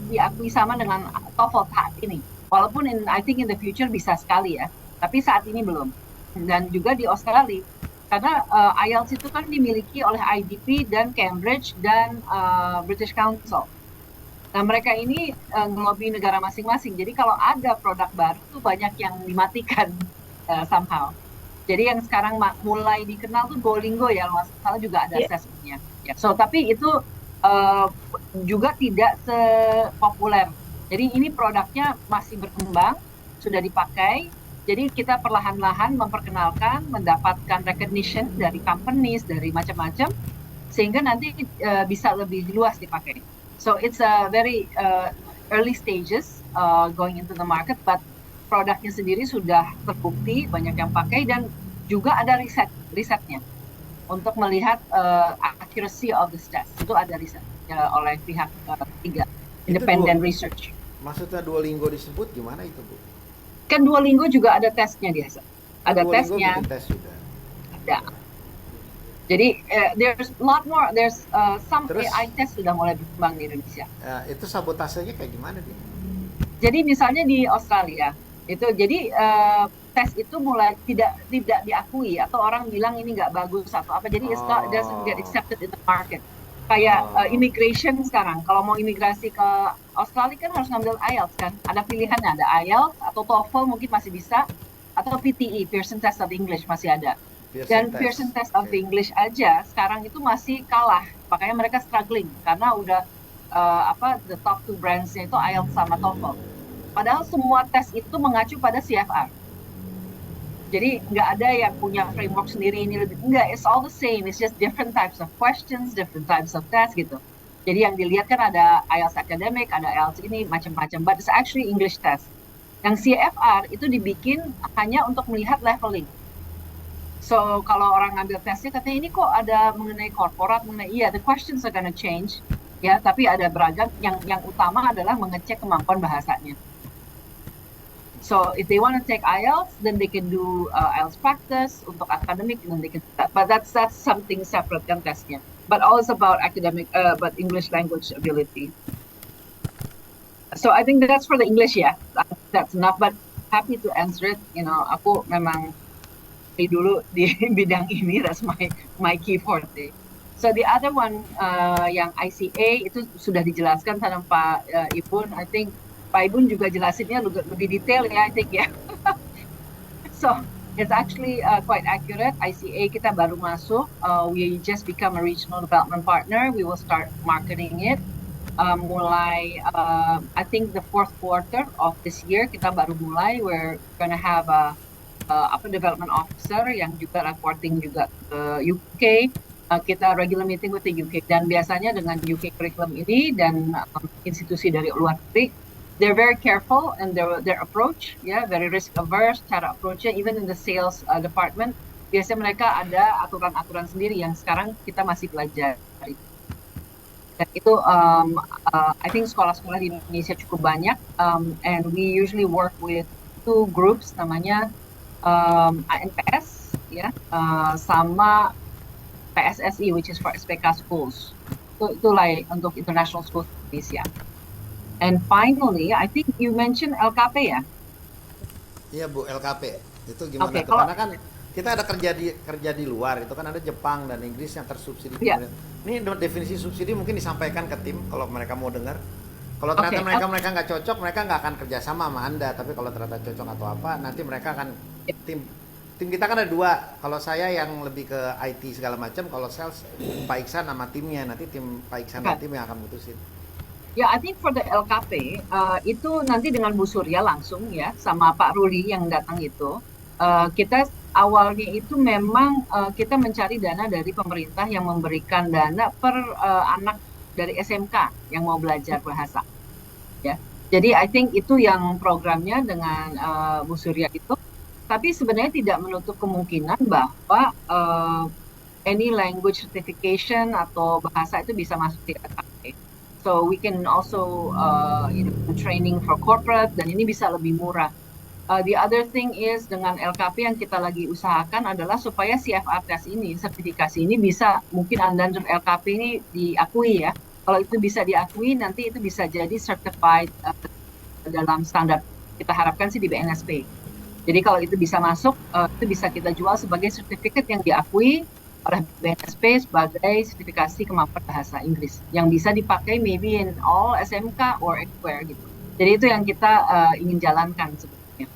S4: diakui sama dengan TOEFL saat ini. Walaupun I think in the future bisa sekali ya, tapi saat ini belum. Dan juga di Australia, karena IELTS itu kan dimiliki oleh IDP dan Cambridge dan British Council. Nah mereka ini ngelobi negara masing-masing. Jadi kalau ada produk baru tuh banyak yang dimatikan somehow. Jadi yang sekarang mulai dikenal tuh Duolingo ya, kalau salah juga ada assessment-nya. Ya. So tapi itu juga tidak sepopuler. Jadi ini produknya masih berkembang, sudah dipakai. Jadi kita perlahan-lahan memperkenalkan, mendapatkan recognition dari companies, dari macam-macam, sehingga nanti bisa lebih luas dipakai. So it's a very early stages going into the market, but produknya sendiri sudah terbukti banyak yang pakai dan juga ada risetnya untuk melihat accuracy of the test. Itu ada riset oleh pihak ketiga, independent research.
S2: Maksudnya Duolingo disebut gimana itu, Bu?
S4: Kan Duolingo juga ada tesnya biasa. Ada
S2: Duolingo
S4: tesnya.
S2: bikin tes juga.
S4: Ada. Jadi there's a lot more. There's some
S2: Terus,
S4: AI test sudah mulai berkembang di Indonesia.
S2: Itu sabotasenya kayak gimana nih?
S4: Jadi misalnya di Australia itu, jadi tes itu mulai tidak diakui atau orang bilang ini nggak bagus atau apa. Jadi it's not, doesn't get accepted in the market. Kayak immigration sekarang, kalau mau imigrasi ke Australia kan harus ngambil IELTS kan. Ada pilihannya, ada IELTS atau TOEFL mungkin masih bisa, atau PTE, Pearson Test of English masih ada. Dan Pearson Test of English aja sekarang itu masih kalah, makanya mereka struggling karena udah the top 2 brands-nya itu IELTS sama TOEFL. Padahal semua tes itu mengacu pada CFR. Jadi nggak ada yang punya framework sendiri ini lebih, enggak, it's all the same, it's just different types of questions, different types of tests gitu. Jadi yang dilihat kan ada IELTS academic, ada IELTS ini macam-macam, but it's actually English test. Yang CFR itu dibikin hanya untuk melihat leveling. So kalau orang ngambil tesnya katanya ini kok ada mengenai korporat, mengenai the questions are gonna change, ya, tapi ada beragam. Yang utama adalah mengecek kemampuan bahasanya. So if they want to take IELTS, then they can do IELTS practice untuk academic, and then they can. But that's something separate kan tesnya. But always about academic, but English language ability. So I think that's for the English, yeah. That's enough. But happy to answer it. You know, aku memang dulu di bidang ini. That's my key forte. So the other one, yang ICA itu sudah dijelaskan sama Pak Ibun. I think Pak Ibun juga jelasinnya lebih detail ya, I think ya. So it's actually quite accurate. ICA kita baru masuk. We just become a regional development partner. We will start marketing it. Mulai I think the 4th quarter of this year kita baru mulai. We're gonna have a development officer yang juga reporting juga ke UK. Kita regular meeting with the UK, dan biasanya dengan UK curriculum ini dan institusi dari luar negeri, they're very careful and their approach, very risk averse cara approachnya. Even in the sales department, biasanya mereka ada aturan-aturan sendiri yang sekarang kita masih pelajari. Dan itu I think sekolah-sekolah di Indonesia cukup banyak, and we usually work with 2 groups, namanya ANPS, sama PSSI, which is for SPK schools. Itu lah untuk international schools Indonesia. And finally, I think you mentioned LKP ya?
S2: Iya Bu, LKP. Itu gimana
S4: Okay,
S2: tuh? Karena kan kita ada kerja di luar, itu kan ada Jepang dan Inggris yang tersubsidi.
S4: Yeah.
S2: Ini definisi subsidi mungkin disampaikan ke tim kalau mereka mau dengar. Kalau ternyata mereka nggak cocok, mereka nggak akan kerjasama sama Anda. Tapi kalau ternyata cocok atau apa, nanti mereka akan tim kita kan ada 2. Kalau saya yang lebih ke IT segala macam, kalau sales Pak Iksan sama timnya. Nanti tim Pak Iksan dan tim yang akan mutusin.
S4: Ya, I think for the LKP itu nanti dengan Bu Surya langsung ya, sama Pak Ruli yang datang itu. Kita awalnya itu memang kita mencari dana dari pemerintah yang memberikan dana per anak dari SMK yang mau belajar bahasa. Ya, jadi I think itu yang programnya dengan Bu Surya itu. Tapi sebenarnya tidak menutup kemungkinan bahwa any language certification atau bahasa itu bisa masuk di LKP. So we can also training for corporate, dan ini bisa lebih murah. The other thing is dengan LKP yang kita lagi usahakan adalah supaya CFR test ini, sertifikasi ini bisa, mungkin under LKP ini diakui ya. Kalau itu bisa diakui, nanti itu bisa jadi certified dalam standar. Kita harapkan sih di BNSP. Jadi kalau itu bisa masuk, itu bisa kita jual sebagai sertifikat yang diakui oleh BNSP sebagai sertifikasi kemampuan bahasa Inggris yang bisa dipakai maybe in all SMK or anywhere gitu. Jadi itu yang kita ingin jalankan sebenarnya.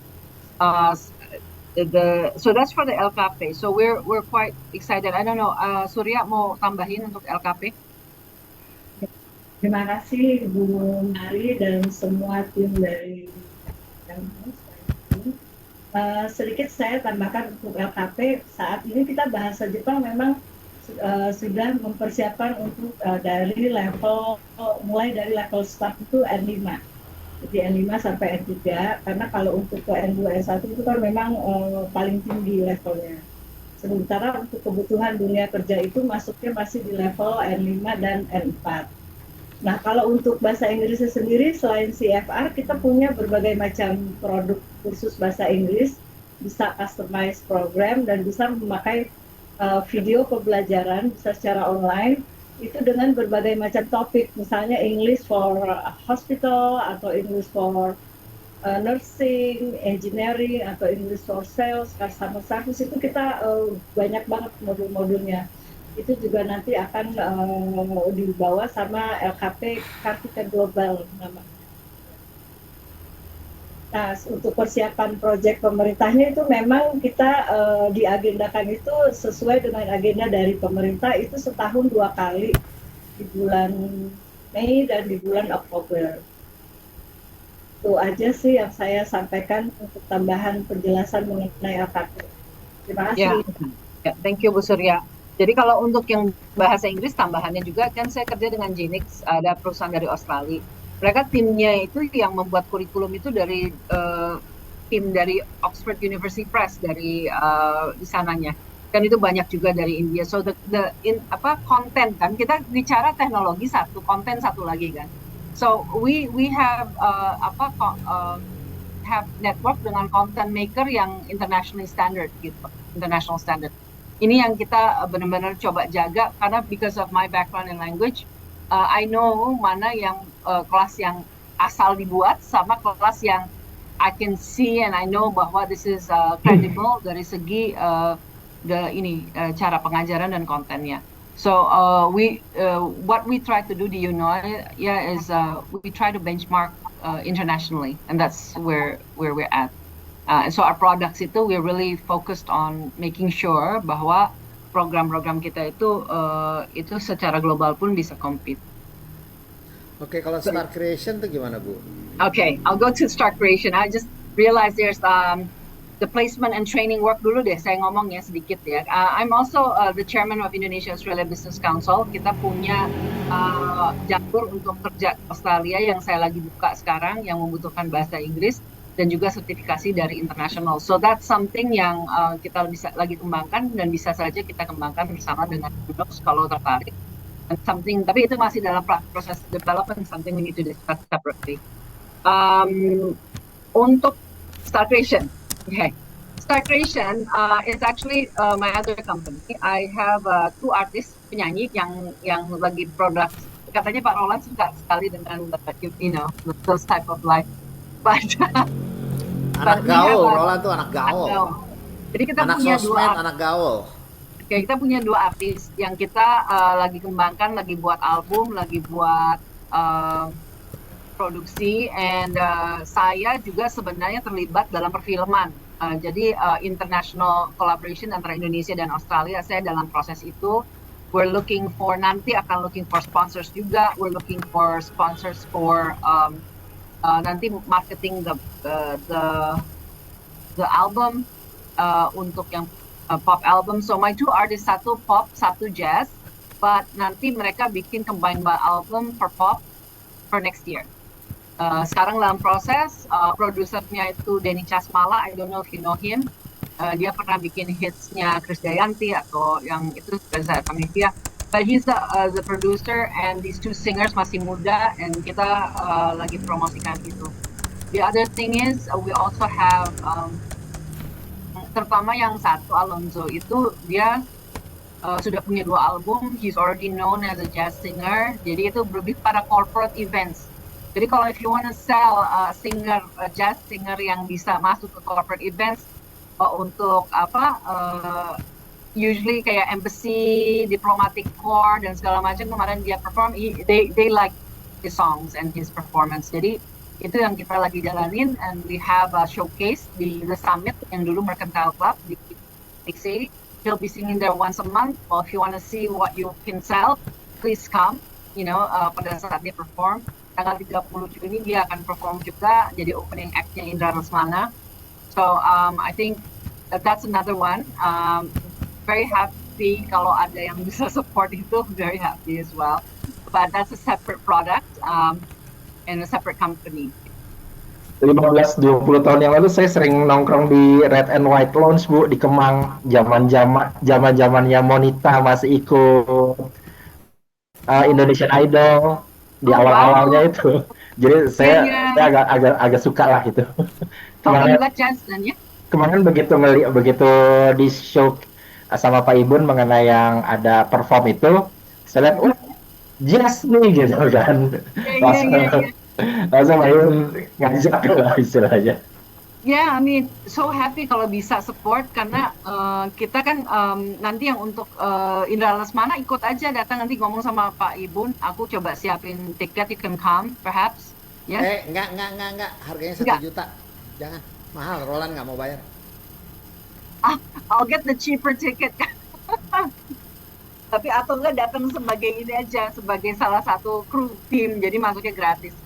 S4: So that's for the LKP. So we're quite excited. I don't know, Surya mau tambahin untuk LKP?
S5: Terima kasih Bu Mari dan semua tim dari Kampus. Sedikit saya tambahkan untuk LKP, saat ini kita bahasa Jepang memang sudah mempersiapkan untuk dari level, mulai dari level start itu N5. Jadi N5 sampai N3, karena kalau untuk ke N2, N1 itu kan memang paling tinggi levelnya. Sementara untuk kebutuhan dunia kerja itu masuknya masih di level N5 dan N4. Nah, kalau untuk bahasa Inggrisnya sendiri, selain CFR, kita punya berbagai macam produk kursus bahasa Inggris, bisa customize program, dan bisa memakai video pembelajaran, bisa secara online, itu dengan berbagai macam topik, misalnya English for hospital, atau English for nursing, engineering, atau English for sales, customer service, itu kita banyak banget modul-modulnya. Itu juga nanti akan dibawa sama LKP Kartika Global nama. Nah, untuk persiapan proyek pemerintahnya itu memang kita diagendakan itu sesuai dengan agenda dari pemerintah, itu setahun 2 kali, di bulan Mei dan di bulan Oktober. Itu aja sih yang saya sampaikan untuk tambahan penjelasan mengenai LKP. Terima kasih.
S4: Ya, thank you Bu Surya. Jadi kalau untuk yang bahasa Inggris tambahannya juga kan saya kerja dengan Genix, ada perusahaan dari Australia. Mereka timnya itu yang membuat kurikulum itu dari tim dari Oxford University Press dari di sananya. Kan itu banyak juga dari India. So konten kan kita bicara teknologi satu, konten satu lagi kan. So we have have network dengan content maker yang internationally standard gitu, international standard. Ini yang kita benar-benar coba jaga karena because of my background in language, I know mana yang kelas yang asal dibuat sama kelas yang I can see and I know bahwa this is credible dari segi cara pengajaran dan kontennya. So what we try to do di UNOI is we try to benchmark internationally, and that's where we're at. And so our products itu we're really focused on making sure bahwa program-program kita itu secara global pun bisa compete.
S2: Oke, kalau Start Creation itu gimana Bu?
S4: Okay, I'll go to Start Creation. I just realized there's the placement and training work dulu deh. Saya ngomongnya sedikit ya. I'm also the chairman of Indonesia Australia Business Council. Kita punya jalur untuk kerja Australia yang saya lagi buka sekarang yang membutuhkan bahasa Inggris dan juga sertifikasi dari international. So that's something yang kita bisa lagi kembangkan dan bisa saja kita kembangkan bersama dengan UNOX kalau tertarik. And something, tapi itu masih dalam proses development, something we need to discuss separately. Untuk Start Creation, okay. Start Creation is actually my other company. I have 2 artists penyanyi yang lagi produk. Katanya Pak Roland suka sekali dengan those type of life. But
S2: anak gaul, Roland tuh anak gaul.
S4: Jadi kita
S2: anak
S4: punya
S2: sosmed, anak gaul.
S4: Oke, kita punya 2 artis yang kita lagi kembangkan, lagi buat album, lagi buat produksi, and saya juga sebenarnya terlibat dalam perfilman. Jadi international collaboration antara Indonesia dan Australia, saya dalam proses itu. We're looking for sponsors juga. We're looking for sponsors for nanti marketing the album untuk yang pop album. So my 2 artists, satu pop, satu jazz, but nanti mereka bikin combined album for pop for next year. Sekarang dalam proses, produsernya itu Denny Chasmala, I don't know if you know him. Dia pernah bikin hitsnya Krisdayanti atau yang itu saya familiar. But he's the producer, and these 2 singers masih muda, and kita lagi promosikan itu. The other thing is we also have terutama yang satu Alonzo itu dia sudah punya 2 album. He's already known as a jazz singer. Jadi itu lebih pada corporate events. Jadi kalau if you wanna sell jazz singer yang bisa masuk ke corporate events untuk usually kayak embassy, diplomatic corps dan segala macam, kemarin dia perform, they like his songs and his performance. Jadi itu yang kita lagi jalanin, and we have a showcase di The Summit yang dulu Mercantile Club di City. He'll be singing there once a month. Well, if you want to see what you can sell, please come. pada saat dia perform. Tanggal 30 Juni dia akan perform juga jadi opening act-nya Indra Lesmana. So I think that's another one. Very happy kalau ada yang bisa support itu, very happy as well. But that's a separate product and a separate company.
S3: 15-20 tahun yang lalu saya sering nongkrong di Red and White Lounge, Bu, di Kemang. Zaman-zamannya Monita masih ikut Indonesian Idol di awal-awalnya itu. Jadi saya agak suka lah gitu. Kemarin begitu di show sama Pak Ibun mengenai yang ada perform itu, saya lihat, jazz nih gitu kan. Langsung ngajak lah istilahnya.
S4: Yeah, I mean, so happy kalau bisa support karena kita kan nanti yang untuk Indra Lesmana ikut aja datang nanti ngomong sama Pak Ibun. Aku coba siapin tiket, you can come, perhaps.
S2: Yeah. Enggak. Harganya 1 juta. Jangan, mahal. Roland nggak mau bayar.
S4: I'll get the cheaper ticket. Tapi atau enggak datang sebagai ini aja, sebagai salah satu kru tim, jadi masuknya gratis.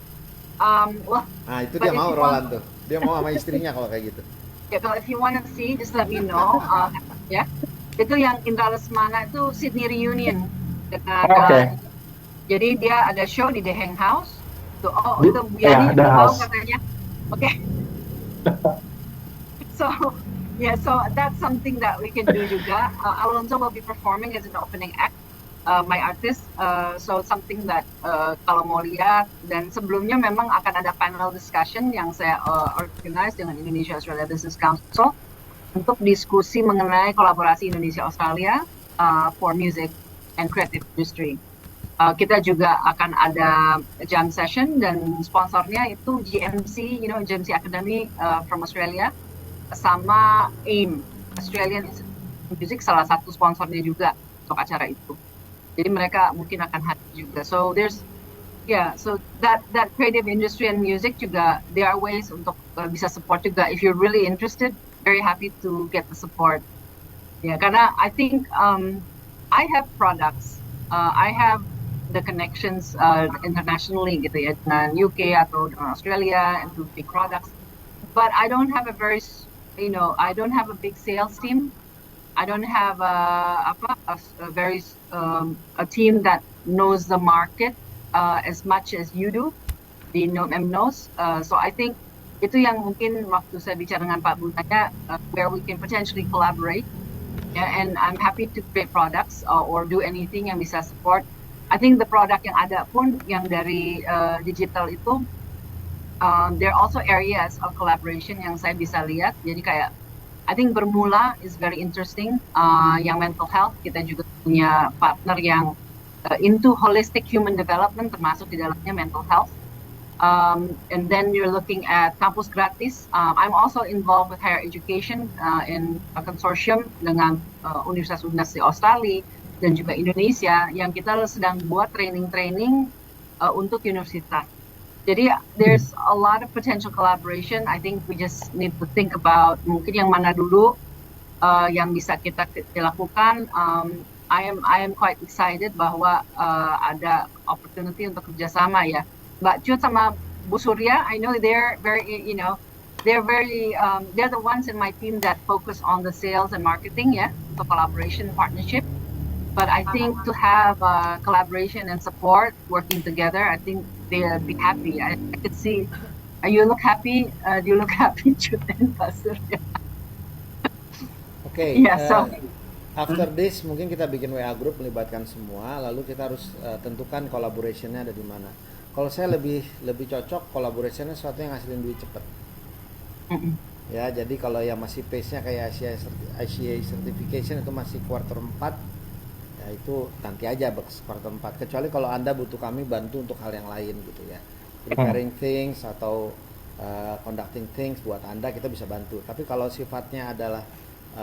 S2: Nah itu dia mau Roland tuh. Dia mau sama istrinya kalau kayak gitu.
S4: Ya, kalau if you wanna see, just let me know. Ya, itu yang Indra Lesmana itu Sydney Reunion. Jadi dia ada show di The Hang House. Tuh, itu Buyani tahu katanya. Oke. So that's something that we can do juga. Alonso will be performing as an opening act. My artist, so something that kalau mau lihat, dan sebelumnya memang akan ada panel discussion yang saya organize dengan Indonesia Australia Business Council untuk diskusi mengenai kolaborasi Indonesia Australia for music and creative industry. Kita juga akan ada jam session dan sponsornya itu GMC, GMC Academy from Australia sama AIM, Australian Music, salah satu sponsornya juga untuk acara itu. Jadi mereka mungkin akan hadir juga. So so that creative industry and music juga, there are ways untuk bisa support juga. If you're really interested, very happy to get the support. Ya, karena I think I have products, I have the connections internationally gitu ya, dengan UK atau dengan Australia and to big products. But I don't have a big sales team. I don't have a team that knows the market as much as you do. The knows. So I think itu yang mungkin waktu saya bicara dengan Pak Bunaya, where we can potentially collaborate. Yeah, and I'm happy to create products or do anything yang bisa support. I think the product yang ada pun yang dari digital itu, there are also areas of collaboration yang saya bisa lihat. Jadi kayak I think Bermula is very interesting. Yang mental health, kita juga punya partner yang into holistic human development, termasuk di dalamnya mental health. And then you're looking at kampus gratis. I'm also involved with higher education in a consortium dengan universitas-universitas di Australia dan juga Indonesia yang kita sedang buat training untuk universitas. Jadi there's a lot of potential collaboration. I think we just need to think about mungkin yang mana dulu yang bisa kita lakukan. I am quite excited bahwa ada opportunity untuk kerjasama ya. Mbak Cut sama Bu Surya, I know they're very they're the ones in my team that focus on the sales and marketing for collaboration partnership. But I think to have collaboration and support working together, I think they'll be happy. I could see. You look happy. Do you look happy, Cut and Pak Surya?
S2: Okay. After this, mungkin kita bikin WA group melibatkan semua. Lalu kita harus tentukan collaborationnya ada di mana. Kalau saya lebih cocok collaborationnya sesuatu yang ngasilin duit cepet. Ya, jadi kalau yang masih pace-nya kayak ICA certification itu masih quarter 4. Ya itu nanti aja quarter 4, kecuali kalau Anda butuh kami bantu untuk hal yang lain gitu ya, preparing things atau conducting things buat Anda, kita bisa bantu. Tapi kalau sifatnya adalah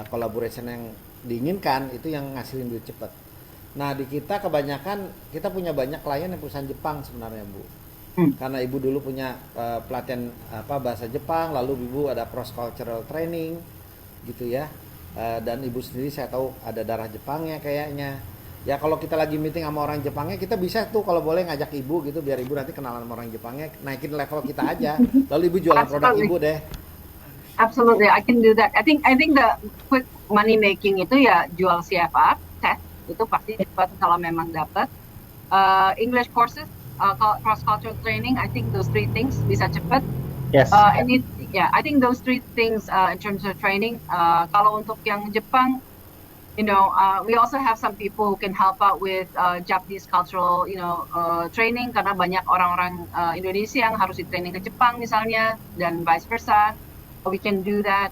S2: collaboration yang diinginkan, itu yang ngasilin duit cepat. Nah di kita kebanyakan, kita punya banyak klien yang perusahaan Jepang sebenarnya Bu, karena Ibu dulu punya pelatihan bahasa Jepang, lalu Ibu ada cross cultural training gitu ya. Dan Ibu sendiri saya tahu ada darah Jepangnya kayaknya. Ya kalau kita lagi meeting sama orang Jepangnya, kita bisa tuh kalau boleh ngajak ibu gitu, biar ibu nanti kenalan sama orang Jepangnya, naikin level kita aja. Lalu ibu jualan produk
S4: Absolutely.
S2: ibu deh.
S4: Absolutely, I can do that. I think the quick money making itu ya jual CFR test itu pasti cepat kalau memang dapat. English courses, cross cultural training. I think those three things bisa cepat.
S3: Yes.
S4: I think those three things in terms of training. Kalau untuk yang Jepang, we also have some people who can help out with Japanese cultural, training karena banyak orang-orang Indonesia yang harus di training ke Jepang misalnya dan vice versa. We can do that.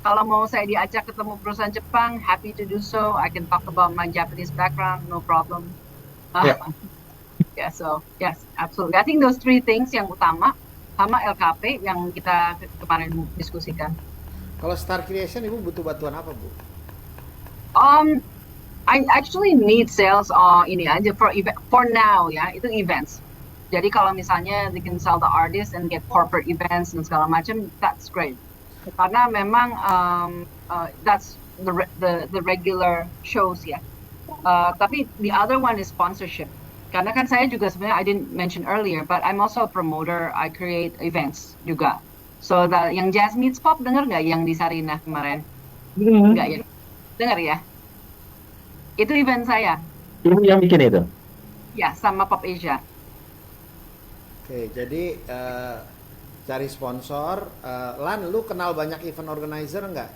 S4: Kalau mau saya diajak ketemu perusahaan Jepang, happy to do so. I can talk about my Japanese background, no problem.
S3: Yeah.
S4: Yeah, so yes, absolutely. I think those three things yang utama sama LKP yang kita kemarin diskusikan.
S2: Kalau Star Creation ibu butuh bantuan apa bu?
S4: I actually need sales ini aja for now ya, itu events. Jadi kalau misalnya they can sell the artists and get corporate events dan segala macam, that's great. Karena memang that's the regular shows ya. Tapi the other one is sponsorship. Karena kan saya juga sebenarnya I didn't mention earlier, but I'm also a promoter. I create events juga. So yang Jazz Meets Pop dengar nggak yang di Sarinah kemarin? Nggak ya? Dengar ya? Itu event saya.
S3: Ibu yang bikin itu?
S4: Ya, sama Pop Asia.
S2: Oke, jadi cari sponsor. Lan, lu kenal banyak event organizer nggak?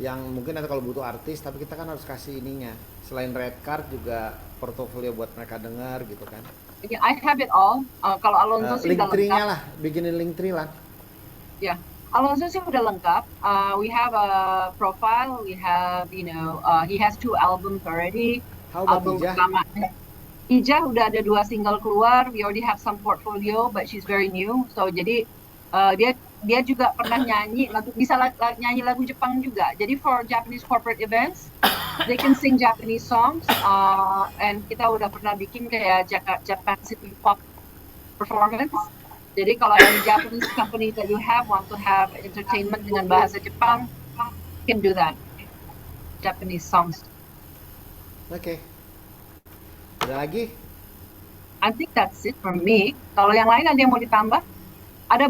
S2: Yang mungkin nanti kalau butuh artis, tapi kita kan harus kasih ininya. Selain red card juga portofolio buat mereka dengar gitu kan.
S4: I have it all. Kalau Alonso sih
S2: Link
S4: udah
S2: tree-nya
S4: lengkap.
S2: lah, bikinin link tree Lan.
S4: Ya, Alonso sih udah lengkap. We have a profile. We have, he has 2 albums already.
S2: How about
S4: Album
S2: Ija?
S4: pertama. Ija udah ada 2 single keluar. We already have some portfolio, but she's very new. So jadi dia juga pernah nyanyi bisa nyanyi lagu Jepang juga. Jadi for Japanese corporate events, they can sing Japanese songs. And kita udah pernah bikin kayak Japan City Pop performance. Jadi kalau ada Japanese company that you want to have entertainment dengan bahasa Jepang, you can do that. Japanese songs.
S2: Oke. Ada lagi?
S4: I think that's it for me. Kalau yang lain ada yang mau ditambah? Ada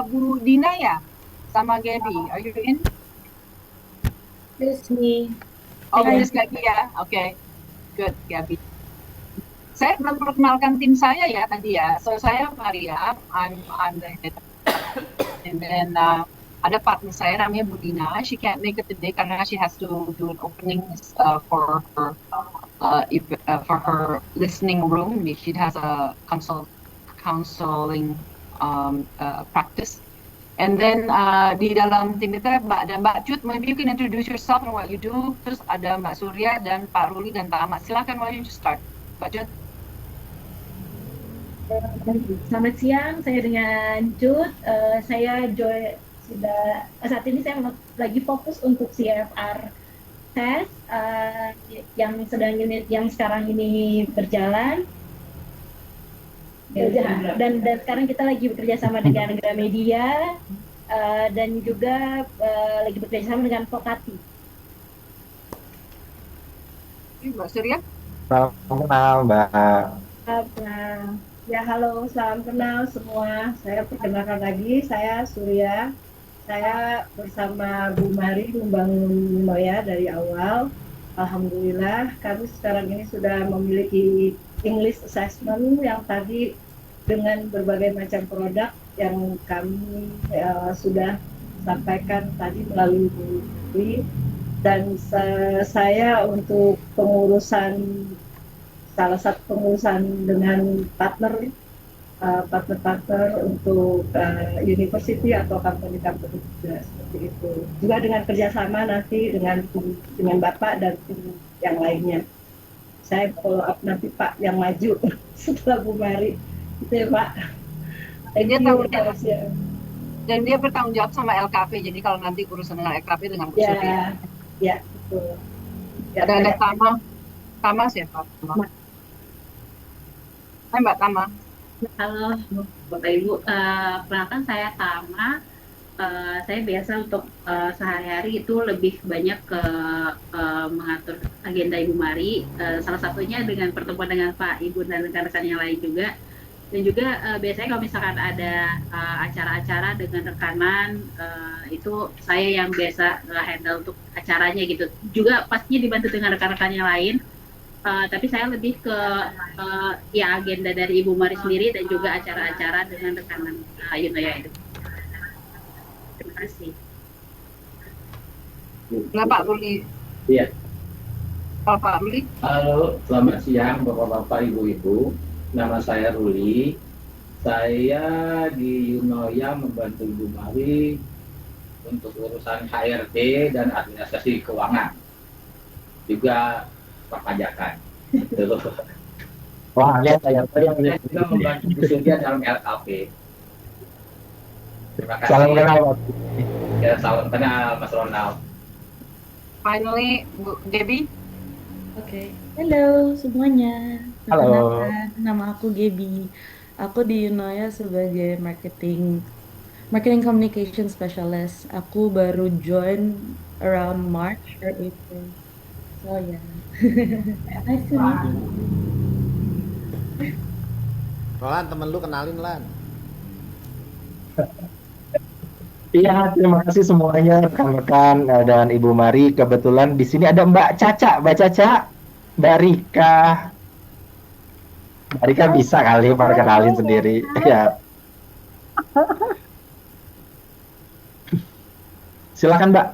S4: Bu Dina ya? Sama Gaby. Are you in?
S6: It's me.
S4: Oh,
S6: Iya.
S4: Miss Gaby ya? Okay. Good, Gaby. Saya belum perkenalkan tim saya ya tadi ya. So saya Maria, I'm the head. And then ada partner saya namanya Bu Dina. She can't make it today karena she has to do an opening for her listening room. She has a counseling practice. And then di dalam tim kita ada Mbak Cut, maybe you can introduce yourself and what you do. Terus ada Mbak Surya dan Pak Ruli dan Pak Ahmad. Silakan, why don't you start, Mbak Cut?
S6: Selamat siang, saya dengan Cut. Saya saat ini saya lagi fokus untuk CFR test yang sekarang ini berjalan. Dan sekarang kita lagi bekerja sama dengan Gramedia dan juga lagi bekerja sama dengan Vokati.
S4: Mbak Surya?
S3: Salam kenal Mbak.
S5: Ya, halo, salam kenal semua. Saya perkenalkan lagi, saya Surya. Saya bersama Bu Mari membangun Noya dari awal. Alhamdulillah, kami sekarang ini sudah memiliki English assessment yang tadi dengan berbagai macam produk yang kami sudah sampaikan tadi melalui Bu Dwi. Dan saya untuk salah satu pengurusan dengan partner untuk university atau company juga seperti itu. Juga dengan kerjasama nanti dengan Bapak dan tim yang lainnya. Saya follow up nanti Pak yang maju setelah Bu Mari. Itu ya Pak.
S4: Dan dia bertanggung jawab sama LKP. Jadi kalau nanti urusan dengan LKP dengan Bu Surya.
S5: Ya, betul.
S4: Ada Tama siapa? Hai Mbak Tama.
S6: Halo Bapak Ibu, perkenalkan saya Tama.
S7: saya biasa untuk sehari-hari itu lebih banyak ke mengatur agenda Ibu Mari, salah satunya dengan pertemuan dengan Pak Ibu dan rekan-rekan yang lain juga. Dan juga biasanya kalau misalkan ada acara-acara dengan rekanan, itu saya yang biasa handle untuk acaranya gitu. Juga pastinya dibantu dengan rekan-rekan yang lain. Tapi saya lebih ke ya agenda dari Ibu Mari sendiri dan juga acara-acara dengan rekanan Yunoya itu. Terima kasih.
S4: Nah, Pak Ruli.
S3: Iya.
S4: Oh, Pak Ruli.
S3: Halo, selamat siang Bapak-Bapak, Ibu-Ibu. Nama saya Ruli. Saya di Yunoya membantu Ibu Mari untuk urusan HRD dan administrasi keuangan. Juga perpajakan. Wah, lihat saya juga membantu Bu Surya dalam LKP. Terima kasih. Salam kenal. Ya, salam kenal Mas Ronald.
S4: Finally, Bu Debbie.
S8: Oke, halo semuanya.
S3: Halo.
S8: Perkenalkan, nama aku Gaby. Aku di Yunoya sebagai marketing communication specialist. Aku baru join around March or April. So yeah. Nice to meet you.
S2: Roland, temen lu kenalin Lan.
S3: Iya, terima kasih semuanya rekan-rekan dan Ibu Mari. Kebetulan di sini ada Mbak Caca, Mbak Rika. Mbak Rika bisa kali perkenalin sendiri. Ya. Silakan Mbak.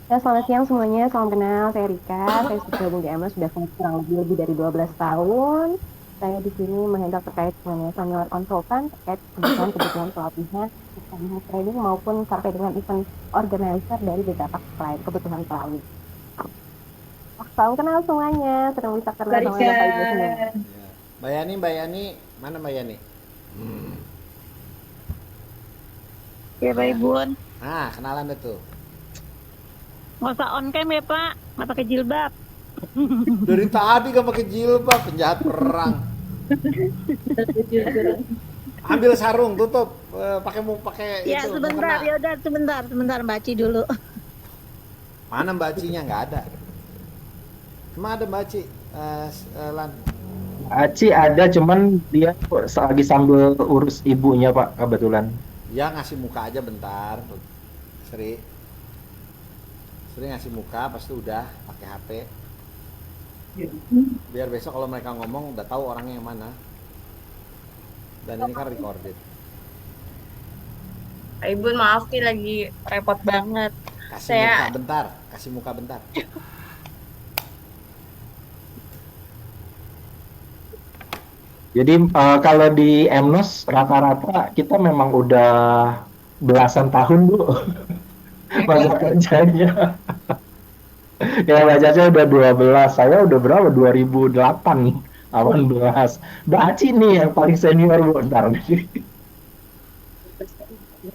S9: Ya, selamat siang semuanya, salam kenal, saya Rika, saya sudah gabung di MS sudah kurang lebih dari 12 tahun. Saya di sini menghandle terkait dengan senior konsultan terkait kebutuhan pelatihan, training maupun sampai dengan event organizer dari beberapa klien kebutuhan pelawin. Salam kenal semuanya, senang bisa kenal sama Bapak Ibu semua.
S2: Ya. Mbak Yani, mana Mbak Yani?
S1: Ya, Pak Ibun.
S2: Nah, kenalan deh tuh.
S1: Nggak usah on cam ya, Pak. Nggak pakai jilbab.
S2: Dari tadi gak pakai jilbab, penjahat perang. Ambil sarung, tutup. Pakai
S1: Ya,
S2: itu.
S1: sebentar.
S2: mukena.
S1: Ya udah, sebentar. Baci dulu.
S2: Mana Mbak Cinya? Nggak ada. Emang ada Mbak Ci? Lan.
S3: Aci ada, cuman dia lagi sambil urus ibunya Pak, kebetulan.
S2: Ya ngasih muka aja bentar. Sri ngasih muka, pasti udah pakai HP. Biar besok kalau mereka ngomong udah tahu orangnya yang mana. Dan ini kan recorded.
S10: Pak Ibu maaf nih lagi repot banget.
S2: Kasih muka bentar.
S3: Jadi kalau di Emnos rata-rata kita memang udah belasan tahun Bu masa kerjanya. Ya Mbak Caca udah 12, saya udah berapa? 2008, 18. Mbak Aci nih yang paling senior Bu, ntar.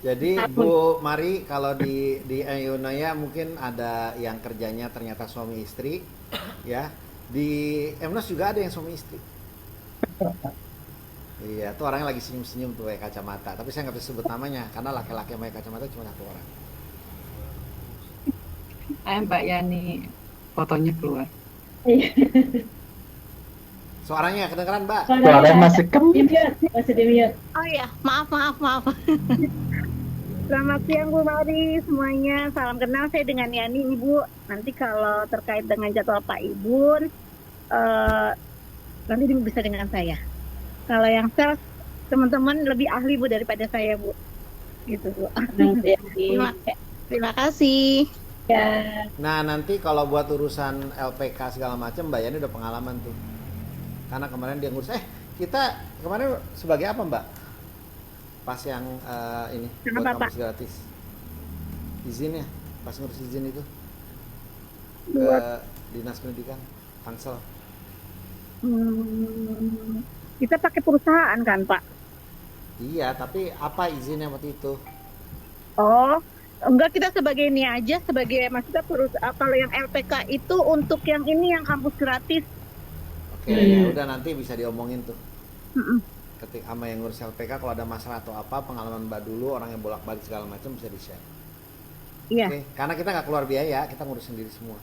S2: Jadi Bu Mari, kalau di Yunoya mungkin ada yang kerjanya ternyata suami istri, ya. Di Emnos juga ada yang suami istri. Iya, tuh orangnya lagi senyum-senyum tuh kayak kacamata. Tapi saya nggak bisa sebut namanya karena laki-laki yang pakai kacamata cuma satu orang.
S4: Mbak Yani, fotonya keluar.
S2: Suaranya kedengeran Mbak?
S3: Suaranya masih
S6: Masih di mute.
S1: Oh iya, maaf. Selamat siang Bu Mari semuanya. Salam kenal, saya dengan Yani Ibu. Nanti kalau terkait dengan jadwal Pak Ibun, nanti bisa dengan saya. Kalau yang sales, teman-teman lebih ahli Bu daripada saya Bu. Gitu Bu. Terima kasih.
S6: Ya.
S2: Nah nanti kalau buat urusan LPK segala macam Mbak Yani udah pengalaman tuh. Karena kemarin dia ngurus, kita kemarin sebagai apa Mbak? Pas yang ini buat kampus gratis. Izinnya, pas ngurus izin itu ke Dinas Pendidikan, Tangsel.
S1: Kita pakai perusahaan kan Pak?
S2: Iya, tapi apa izinnya waktu itu?
S1: Oh, enggak, kita sebagai ini aja, sebagai maksudnya kalau yang LPK itu untuk yang ini yang kampus gratis.
S2: Oke, ya udah nanti bisa diomongin tuh. ketika sama yang ngurus LPK kalau ada masalah atau apa, pengalaman Mbak dulu, orang yang bolak-balik segala macam bisa di-share.
S1: Iya.
S2: Oke, karena kita nggak keluar biaya, kita ngurus sendiri semua.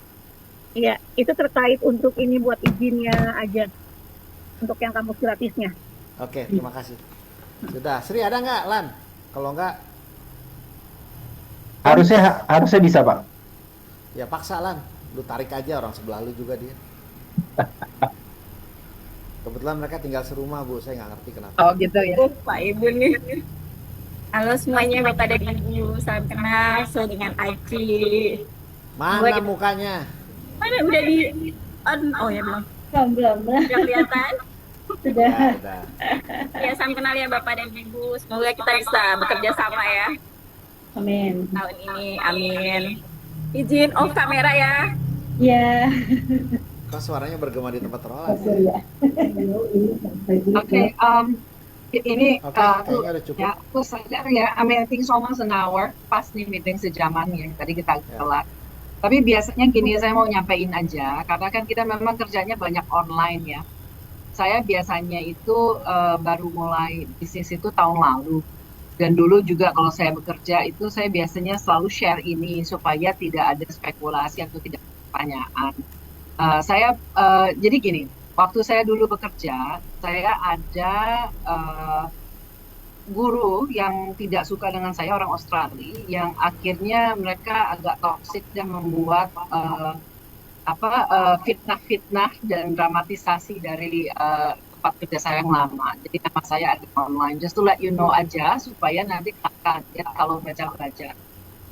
S1: Iya, itu terkait untuk ini buat izinnya aja. Untuk yang kampus gratisnya.
S2: Oke, terima kasih. Sudah, Sri ada nggak, Lan? Kalau nggak,
S3: Harusnya bisa, Pak.
S2: ya paksa, Lan. Lu tarik aja, orang sebelah lu juga dia. Kebetulan mereka tinggal serumah, Bu. Saya nggak ngerti kenapa.
S4: Oh gitu ya.
S10: Pak Ibu nih. Halo semuanya, Bapak dan Ibu. Salam kenal, saya dengan Aci.
S2: Mana mukanya?
S10: Mana udah di on? Oh ya belum.
S6: Belum.
S10: Udah kelihatan?
S6: Sudah.
S2: Ya, udah.
S10: Ya, salam kenal ya Bapak dan Ibu. Semoga kita bisa bekerja sama ya
S6: Amin.
S10: tahun ini. Amin. Izin off kamera ya.
S6: Ya.
S2: Kok suaranya bergema di tempat Roland?
S4: Oke, ini
S2: Oke, kayaknya udah cukup.
S4: ya, aku sadar ya, I mean, I think it's almost an hour, pas nih meeting sejaman ya, tadi kita telat. Tapi biasanya gini, saya mau nyampein aja, karena kan kita memang kerjanya banyak online ya. Saya biasanya itu baru mulai bisnis itu tahun lalu. Dan dulu juga kalau saya bekerja itu saya biasanya selalu share ini supaya tidak ada spekulasi atau tidak ada pertanyaan. Jadi gini, waktu saya dulu bekerja, saya ada guru yang tidak suka dengan saya, orang Australia, yang akhirnya mereka agak toksik dan membuat fitnah-fitnah dan dramatisasi dari tempat kerja saya yang lama. Jadi nama saya ada online. Just to let you know aja supaya nanti kakak ya kalau baca-baca.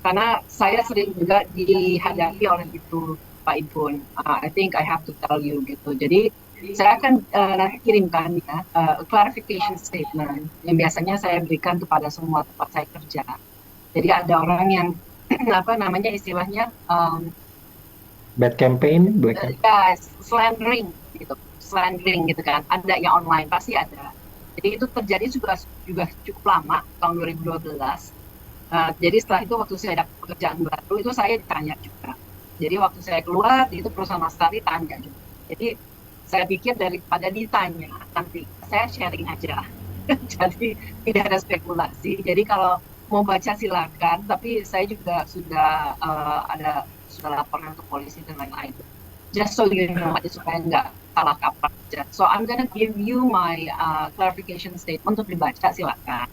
S4: Karena saya sering juga dihadapi oleh itu. Pak Ibun, I think I have to tell you gitu. Jadi saya akan nanti kirimkan ya clarification statement yang biasanya saya berikan kepada semua tempat saya kerja. Jadi ada orang yang istilahnya
S3: Bad campaign, black campaign.
S4: slandering gitu kan. Ada yang online pasti ada. Jadi itu terjadi juga cukup lama tahun 2012. Jadi setelah itu waktu saya dapat pekerjaan baru itu saya ditanya juga. Jadi waktu saya keluar, itu perusahaan Australia tanya juga. Jadi saya pikir daripada ditanya, nanti saya sharing aja. Jadi tidak ada spekulasi. Jadi kalau mau baca silakan, tapi saya juga sudah laporan ke polisi dan lain-lain. Just so you know, supaya nggak salah kaprah aja. So I'm gonna give you my clarification statement untuk dibaca silakan.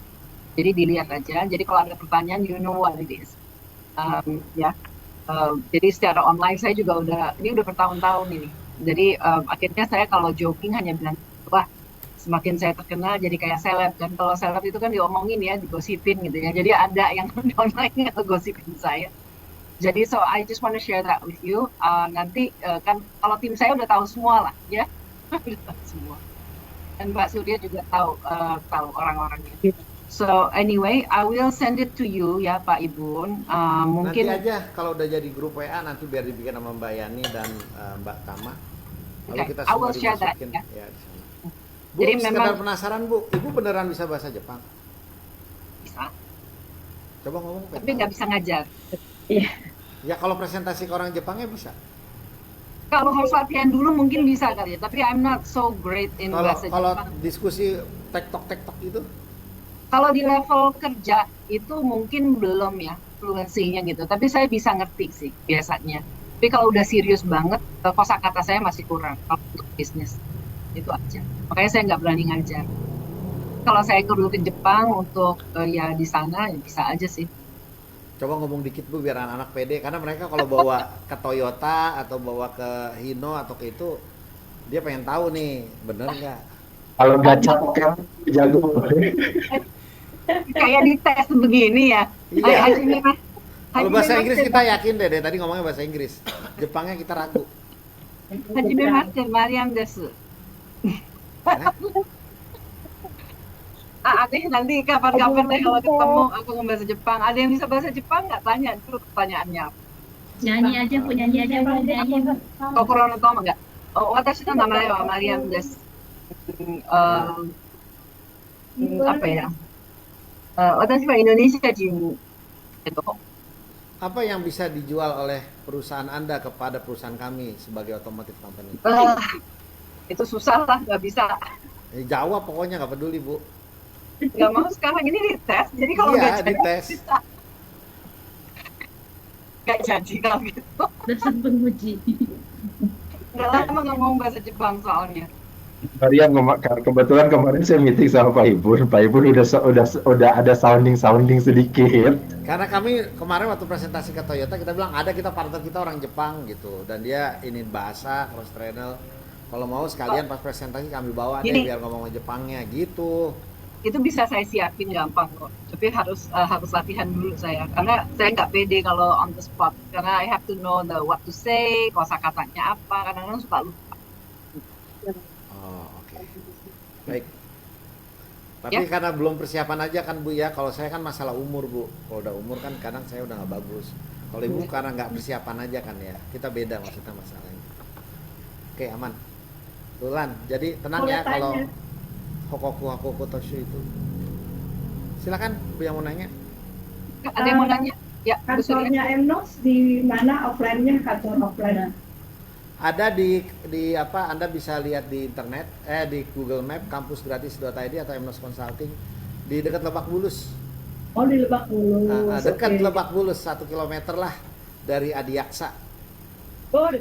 S4: Jadi dilihat aja. Jadi kalau ada pertanyaan, you know what it is. Jadi secara online saya juga ini udah bertahun-tahun ini. Jadi akhirnya saya kalau jogging hanya bilang, wah semakin saya terkenal jadi kayak seleb. Dan kalau seleb itu kan diomongin ya, digosipin gitu ya. Jadi ada yang online ngegosipin saya. Jadi so I just want to share that with you. Nanti kan kalau tim saya udah tahu semua lah ya. Udah tahu semua. Dan Mbak Surya juga tahu orang-orangnya. So anyway, I will send it to you ya Pak Ibun. Mungkin
S2: nanti aja kalau udah jadi grup WA nanti biar dibikin sama Mbak Yani dan Mbak Tama. Lalu kita semua dimasukin ya di sana. Bu, jadi sekedar penasaran Bu, Ibu beneran bisa bahasa Jepang?
S4: Bisa.
S2: Coba ngomong.
S4: Tapi nggak bisa ngajar.
S6: Iya.
S2: Ya kalau presentasi ke orang Jepangnya bisa.
S4: Kalau harus latihan dulu mungkin bisa kali ya. Tapi I'm not so great in bahasa Jepang.
S2: Kalau diskusi tektok itu?
S4: Kalau di level kerja itu mungkin belum ya fluensinya gitu. Tapi saya bisa ngerti sih biasanya. Tapi kalau udah serius banget, kosakata saya masih kurang kalau untuk bisnis. Itu aja. Makanya saya nggak berani ngajar. Kalau saya dulu ke Jepang untuk ya di sana ya bisa aja sih.
S2: Coba ngomong dikit Bu biar anak-anak pede. Karena mereka kalau bawa ke Toyota atau bawa ke Hino atau ke itu, dia pengen tahu nih bener nggak?
S3: Kalau gacor kan jago.
S4: Kayak di tes begini ya.
S2: Iya. Kalau bahasa Inggris kita yakin deh, tadi ngomongnya bahasa Inggris. Jepangnya kita ragu.
S4: Hajime mate, Mariam desu. Adeh nanti kapan-kapan deh kalau ketemu aku bahasa Jepang. Ada yang bisa bahasa Jepang nggak? Tanya dulu pertanyaannya.
S7: Nyanyi aja, nyanyi aja.
S4: Kokoro no tomo nggak? Oh, watashi no namae wa Mariam desu. Apa ya? Watashi wa Indonesia jin.
S2: Apa yang bisa dijual oleh perusahaan Anda kepada perusahaan kami sebagai automotive company?
S4: Itu susah lah, nggak bisa.
S2: Jawab pokoknya nggak peduli Bu.
S4: Nggak mau sekarang ini dites, jadi kalau nggak
S2: Iya
S4: jadi
S2: dites.
S4: nggak jadi kalau gitu.
S7: Dasar penguji.
S4: Udah lama nggak ngomong bahasa Jepang soalnya.
S3: Maria, kebetulan kemarin saya meeting sama Pak Ibun. Pak Ibun udah ada sounding sedikit.
S2: Karena kami kemarin waktu presentasi ke Toyota kita bilang ada kita partner kita orang Jepang gitu dan dia ini bahasa cross trainer. Kalau mau sekalian pas presentasi kami bawa deh biar ngomong Jepangnya gitu.
S4: Itu bisa saya siapin gampang kok. Tapi harus latihan dulu saya karena saya nggak pede kalau on the spot karena I have to know the what to say, kosakatanya apa. Kadang-kadang suka lupa.
S2: Oh, oke. Baik. Tapi karena belum persiapan aja kan Bu ya. Kalau saya kan masalah umur Bu. Kalau udah umur kan kadang saya udah nggak bagus. Kalau Ibu karena nggak persiapan aja kan ya. Kita beda maksudnya masalahnya. Oke, aman. Tulan. Jadi tenang ya kalau Hokoku Toshu itu. Silakan Bu yang mau nanya.
S4: Ada yang mau nanya? Ya,
S5: kantornya Emnos di mana offline-nya, kantor offline?
S2: Ada di apa? Anda bisa lihat di internet, di Google Map kampusgratis.id atau Emnos Consulting di dekat Lebak Bulus.
S5: Oh, di Lebak Bulus.
S2: Dekat Lebak Bulus 1 kilometer lah dari Adiaksa.
S5: Oh,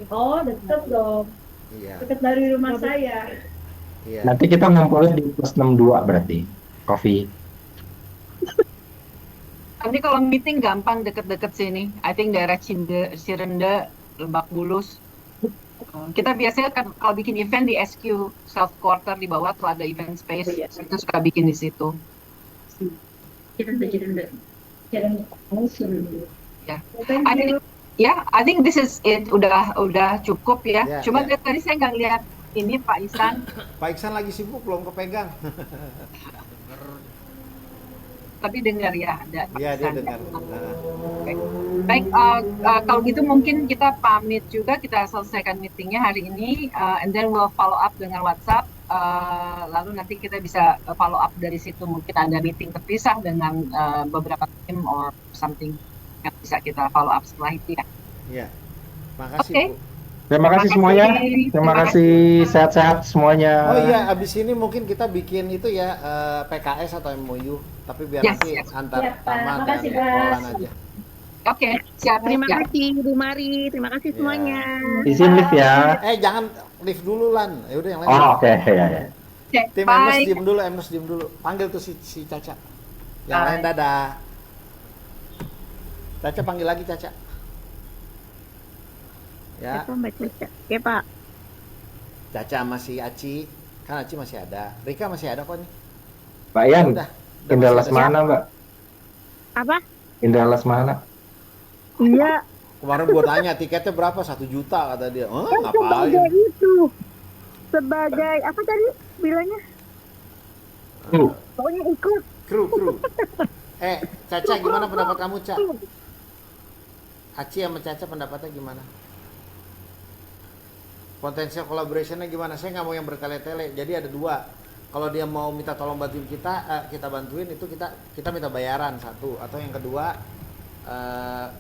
S5: dekat dong.
S2: Iya.
S5: Dekat dari rumah saya.
S2: Iya.
S3: Nanti kita ngumpulin di plus 62 berarti. Coffee.
S4: Nanti kalau meeting gampang deket-deket sini. I think daerah Cirende, Lebak Bulus. Kita biasanya kan kalau bikin event di SQ South Quarter di bawah tuh ada event space. Itu suka bikin di situ.
S7: Cirende.
S4: Ya. I think this is it. Udah cukup ya.
S2: Ya,
S4: Cuma
S2: ya.
S4: tadi saya nggak lihat ini Pak Ihsan.
S2: Pak Iksan lagi sibuk belum kepegang.
S4: Tapi dengar ya ada.
S2: Iya dia dengar.
S4: Baik, kalau gitu mungkin kita pamit juga, kita selesaikan meetingnya hari ini, and then we'll follow up dengan WhatsApp, lalu nanti kita bisa follow up dari situ, mungkin ada meeting terpisah dengan beberapa tim or something yang bisa kita follow up setelah itu ya.
S2: Iya. Makasih
S4: Oke.
S2: Bu.
S3: Terima kasih semuanya. Terima kasih, sehat-sehat semuanya.
S2: Oh iya, abis ini mungkin kita bikin itu ya PKS atau MOU, tapi biar nanti antar taman dan pengelolaan aja.
S4: Oke, siap.
S1: Terima kasih Bu Mari, terima kasih semuanya.
S3: Izin lift ya.
S2: Jangan lift dulu Lan. Ya udah yang lain.
S3: Oh, oke. Ya.
S2: Tim Emnos diem dulu. Panggil tuh si Caca. Yang lain dadah. Caca panggil lagi Caca. Ya.
S1: Mbak Caca. Ya Pak.
S2: Caca masih Aci. Kan Aci masih ada. Rika masih ada kok nih.
S3: Mbak Yan,
S2: Udah
S3: Indah
S2: masih ada.
S3: Lesmana Mbak.
S1: Apa?
S3: Indah Lesmana.
S1: Iya.
S2: Kemarin gua tanya tiketnya berapa? 1 juta kata dia. Ngapain?
S1: Sebagai itu. Sebagai apa tadi bilangnya? Pokoknya ikut.
S2: Kru. Caca gimana pendapat kamu, Ca? Aci sama Caca pendapatnya gimana? Potensial collaboration-nya gimana? Saya nggak mau yang bertele-tele. Jadi ada 2. Kalau dia mau minta tolong bantuin kita bantuin itu kita minta bayaran 1. Atau yang kedua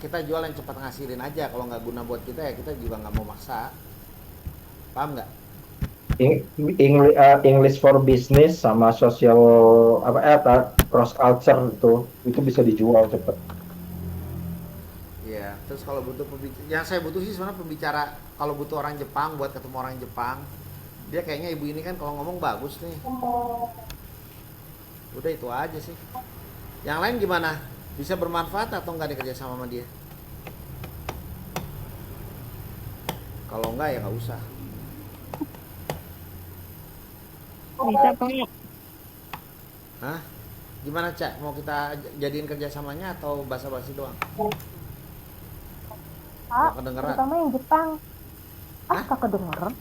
S2: kita jual yang cepat ngasilin aja. Kalau nggak guna buat kita ya kita juga nggak mau maksa. Paham nggak? English for business sama social cross culture itu bisa dijual cepet. Iya. Terus kalau butuh yang saya butuh sih sebenarnya pembicara. Kalau butuh orang Jepang buat ketemu orang Jepang, dia kayaknya ibu ini kan kalau ngomong bagus nih. Udah itu aja sih. Yang lain gimana? Bisa bermanfaat atau enggak dikerja sama dia? Kalau enggak ya nggak usah.
S1: Bisa Pak.
S2: Hah? Gimana Cak? Mau kita jadiin kerjasamanya atau basa-basi doang?
S9: Pak,
S2: kedengeran.
S9: terutama yang Jepang. Kak kedengeran.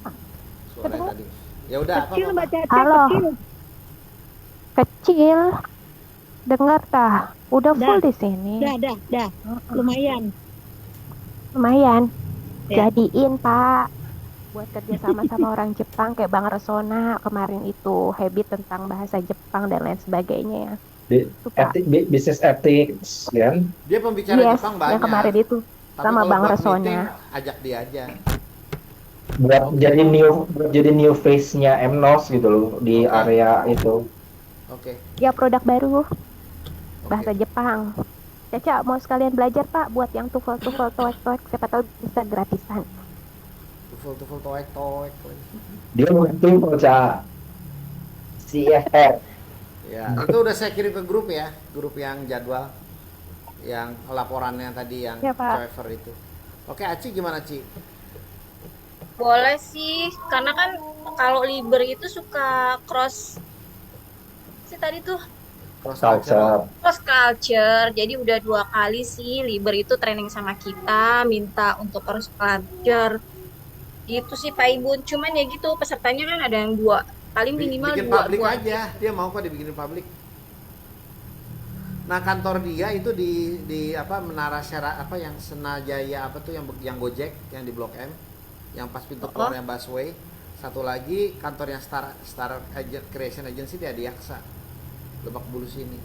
S2: Suaranya tadi. Ya udah
S1: Kecil Mbak Caca.
S9: Halo.
S1: Kecil.
S9: Kecil. Dengar tah? Udah full di sini.
S1: Dah. Lumayan.
S9: Ya. Jadiin Pak. Buat kerja sama orang Jepang kayak Bang Resona kemarin itu habit tentang bahasa Jepang dan lain sebagainya ya.
S3: Business ethics kan?
S2: Dia pembicara Jepang banyak.
S9: Yang kemarin itu
S2: Tapi
S9: sama
S2: kalau
S9: Bang
S2: buat
S9: Resona.
S2: meeting, ajak dia aja.
S3: buat jadi new face-nya MNOS gitu loh di
S2: Oke.
S3: area itu.
S2: Oke.
S9: Ya, produk baru bahasa
S2: Oke.
S9: Jepang. Caca mau sekalian belajar Pak buat yang TOEFL TOEIC siapa tahu bisa gratisan.
S2: Tufel toek toek.
S3: Dia betul Cak. CFR.
S2: Ya, itu udah saya kirim ke grup ya, grup yang jadwal, yang laporannya tadi yang
S9: Ya, Pak.
S2: TOEFL itu. Oke, Aci gimana Ci?
S10: Boleh sih, karena kan kalau Liber itu suka cross sih tadi tuh
S2: Cross
S3: Culture.
S10: cross culture. Jadi udah 2 kali sih Liber itu training sama kita, minta untuk cross culture. Gitu sih Pak Ibun. Cuman ya gitu pesertanya kan ada yang 2, paling minimal
S2: Bikin
S10: 2
S2: publik aja, dia mau kok dibikinin publik. Nah, kantor dia itu di apa Menara Syarat apa yang Senajaya apa tuh yang Gojek yang di Blok M, yang pas pintu keluar yang busway. Satu lagi kantor yang Star Creation Agency dia di Yaksa, Lebak Bulus ini.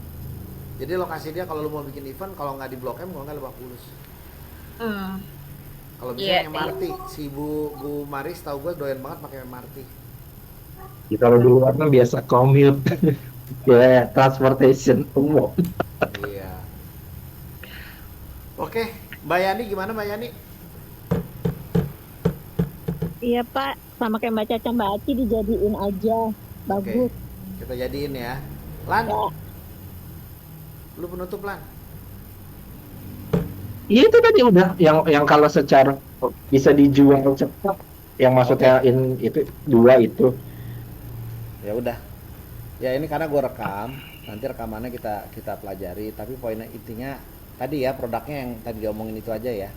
S2: Jadi lokasi dia kalau lu mau bikin event, kalau nggak di Blok M, kalau nggak Lebak Bulus. Kalau bisa
S10: Iya,
S2: MRT, si Bu Maris tahu gue doyan banget pakai MRT.
S3: Ya, kalau di luar kan biasa commute. Ya, transportation umum.
S2: Iya. Oke, Mbak Yani gimana Mbak Yani?
S1: Iya Pak, sama kayak Mbak Caca Mbak Aci dijadiin aja. Bagus.
S2: Oke, kita jadiin ya. Lan,
S1: Ya.
S2: lu penutup Lan.
S3: Iya itu tadi udah yang kalau secara bisa dijual cepat, yang maksudnya itu 2 itu.
S2: Ya udah. Ya ini karena gue rekam, nanti rekamannya kita pelajari. Tapi poinnya intinya tadi ya produknya yang tadi diomongin itu aja ya.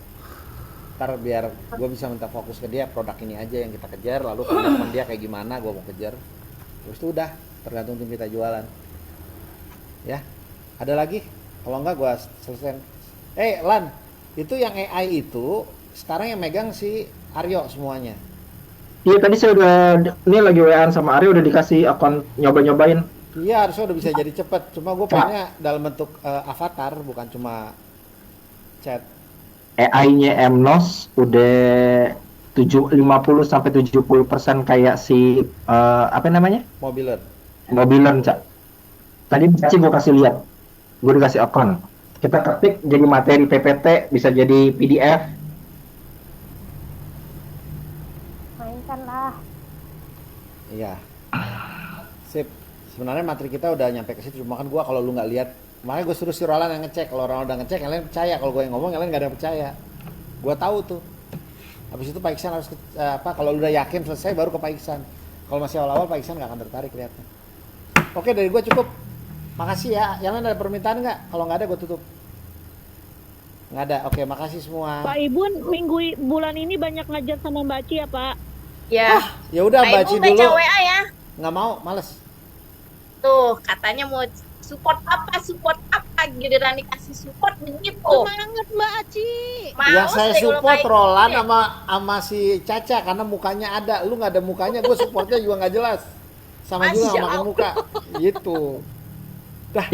S2: Ntar biar gue bisa minta fokus ke dia, produk ini aja yang kita kejar. Lalu komitmen dia kayak gimana, gue mau kejar. Terus itu udah tergantung tim kita jualan. Ya, ada lagi? Kalau enggak gue selesai. Lan, itu yang AI itu sekarang yang megang si Aryo semuanya.
S3: Iya tadi saya udah ini lagi WA-an sama Aryo udah dikasih akun nyobain.
S2: Iya harusnya udah bisa jadi cepet. Cuma gue pengennya dalam bentuk avatar bukan cuma chat.
S3: AI-nya MNOS udah 50 sampai 70% kayak si apa namanya? Mobilen, Cak. Tadi gue kasih lihat. Gue dikasih akun. Kita ketik jadi materi PPT, bisa jadi PDF.
S9: Mainkan lah.
S2: Iya. Sip. Sebenarnya materi kita udah nyampe ke situ. Cuma kan gue kalau lu nggak lihat, makanya gue suruh si Roland yang ngecek. Kalau Roland udah ngecek, kalian percaya. Kalau gue yang ngomong, kalian nggak ada yang percaya. Gue tahu tuh. Habis itu Pak Iksan harus kalau lu udah yakin selesai baru ke Pak Iksan. Kalau masih awal-awal Pak Iksan nggak akan tertarik lihatnya. Oke, dari gue cukup. Makasih ya. Yang lain ada permintaan nggak? Kalau nggak ada gue tutup. Nggak ada. Oke, makasih semua.
S1: Pak Ibun bulan ini banyak ngajar sama Mbak Ci ya Pak?
S10: Ya.
S2: Ya udah
S10: Pak
S2: baca
S10: Ibun
S2: dulu.
S10: baca WA ya.
S2: Nggak mau, males.
S10: Tuh, katanya mau support apa giliran dikasih support begitu.
S1: Semangat Mbak Aci.
S2: Yang saya support Roland sama si Caca karena mukanya ada. Lu nggak ada mukanya, gue supportnya juga nggak jelas. Sama juga nggak makan muka. Gitu. Dah.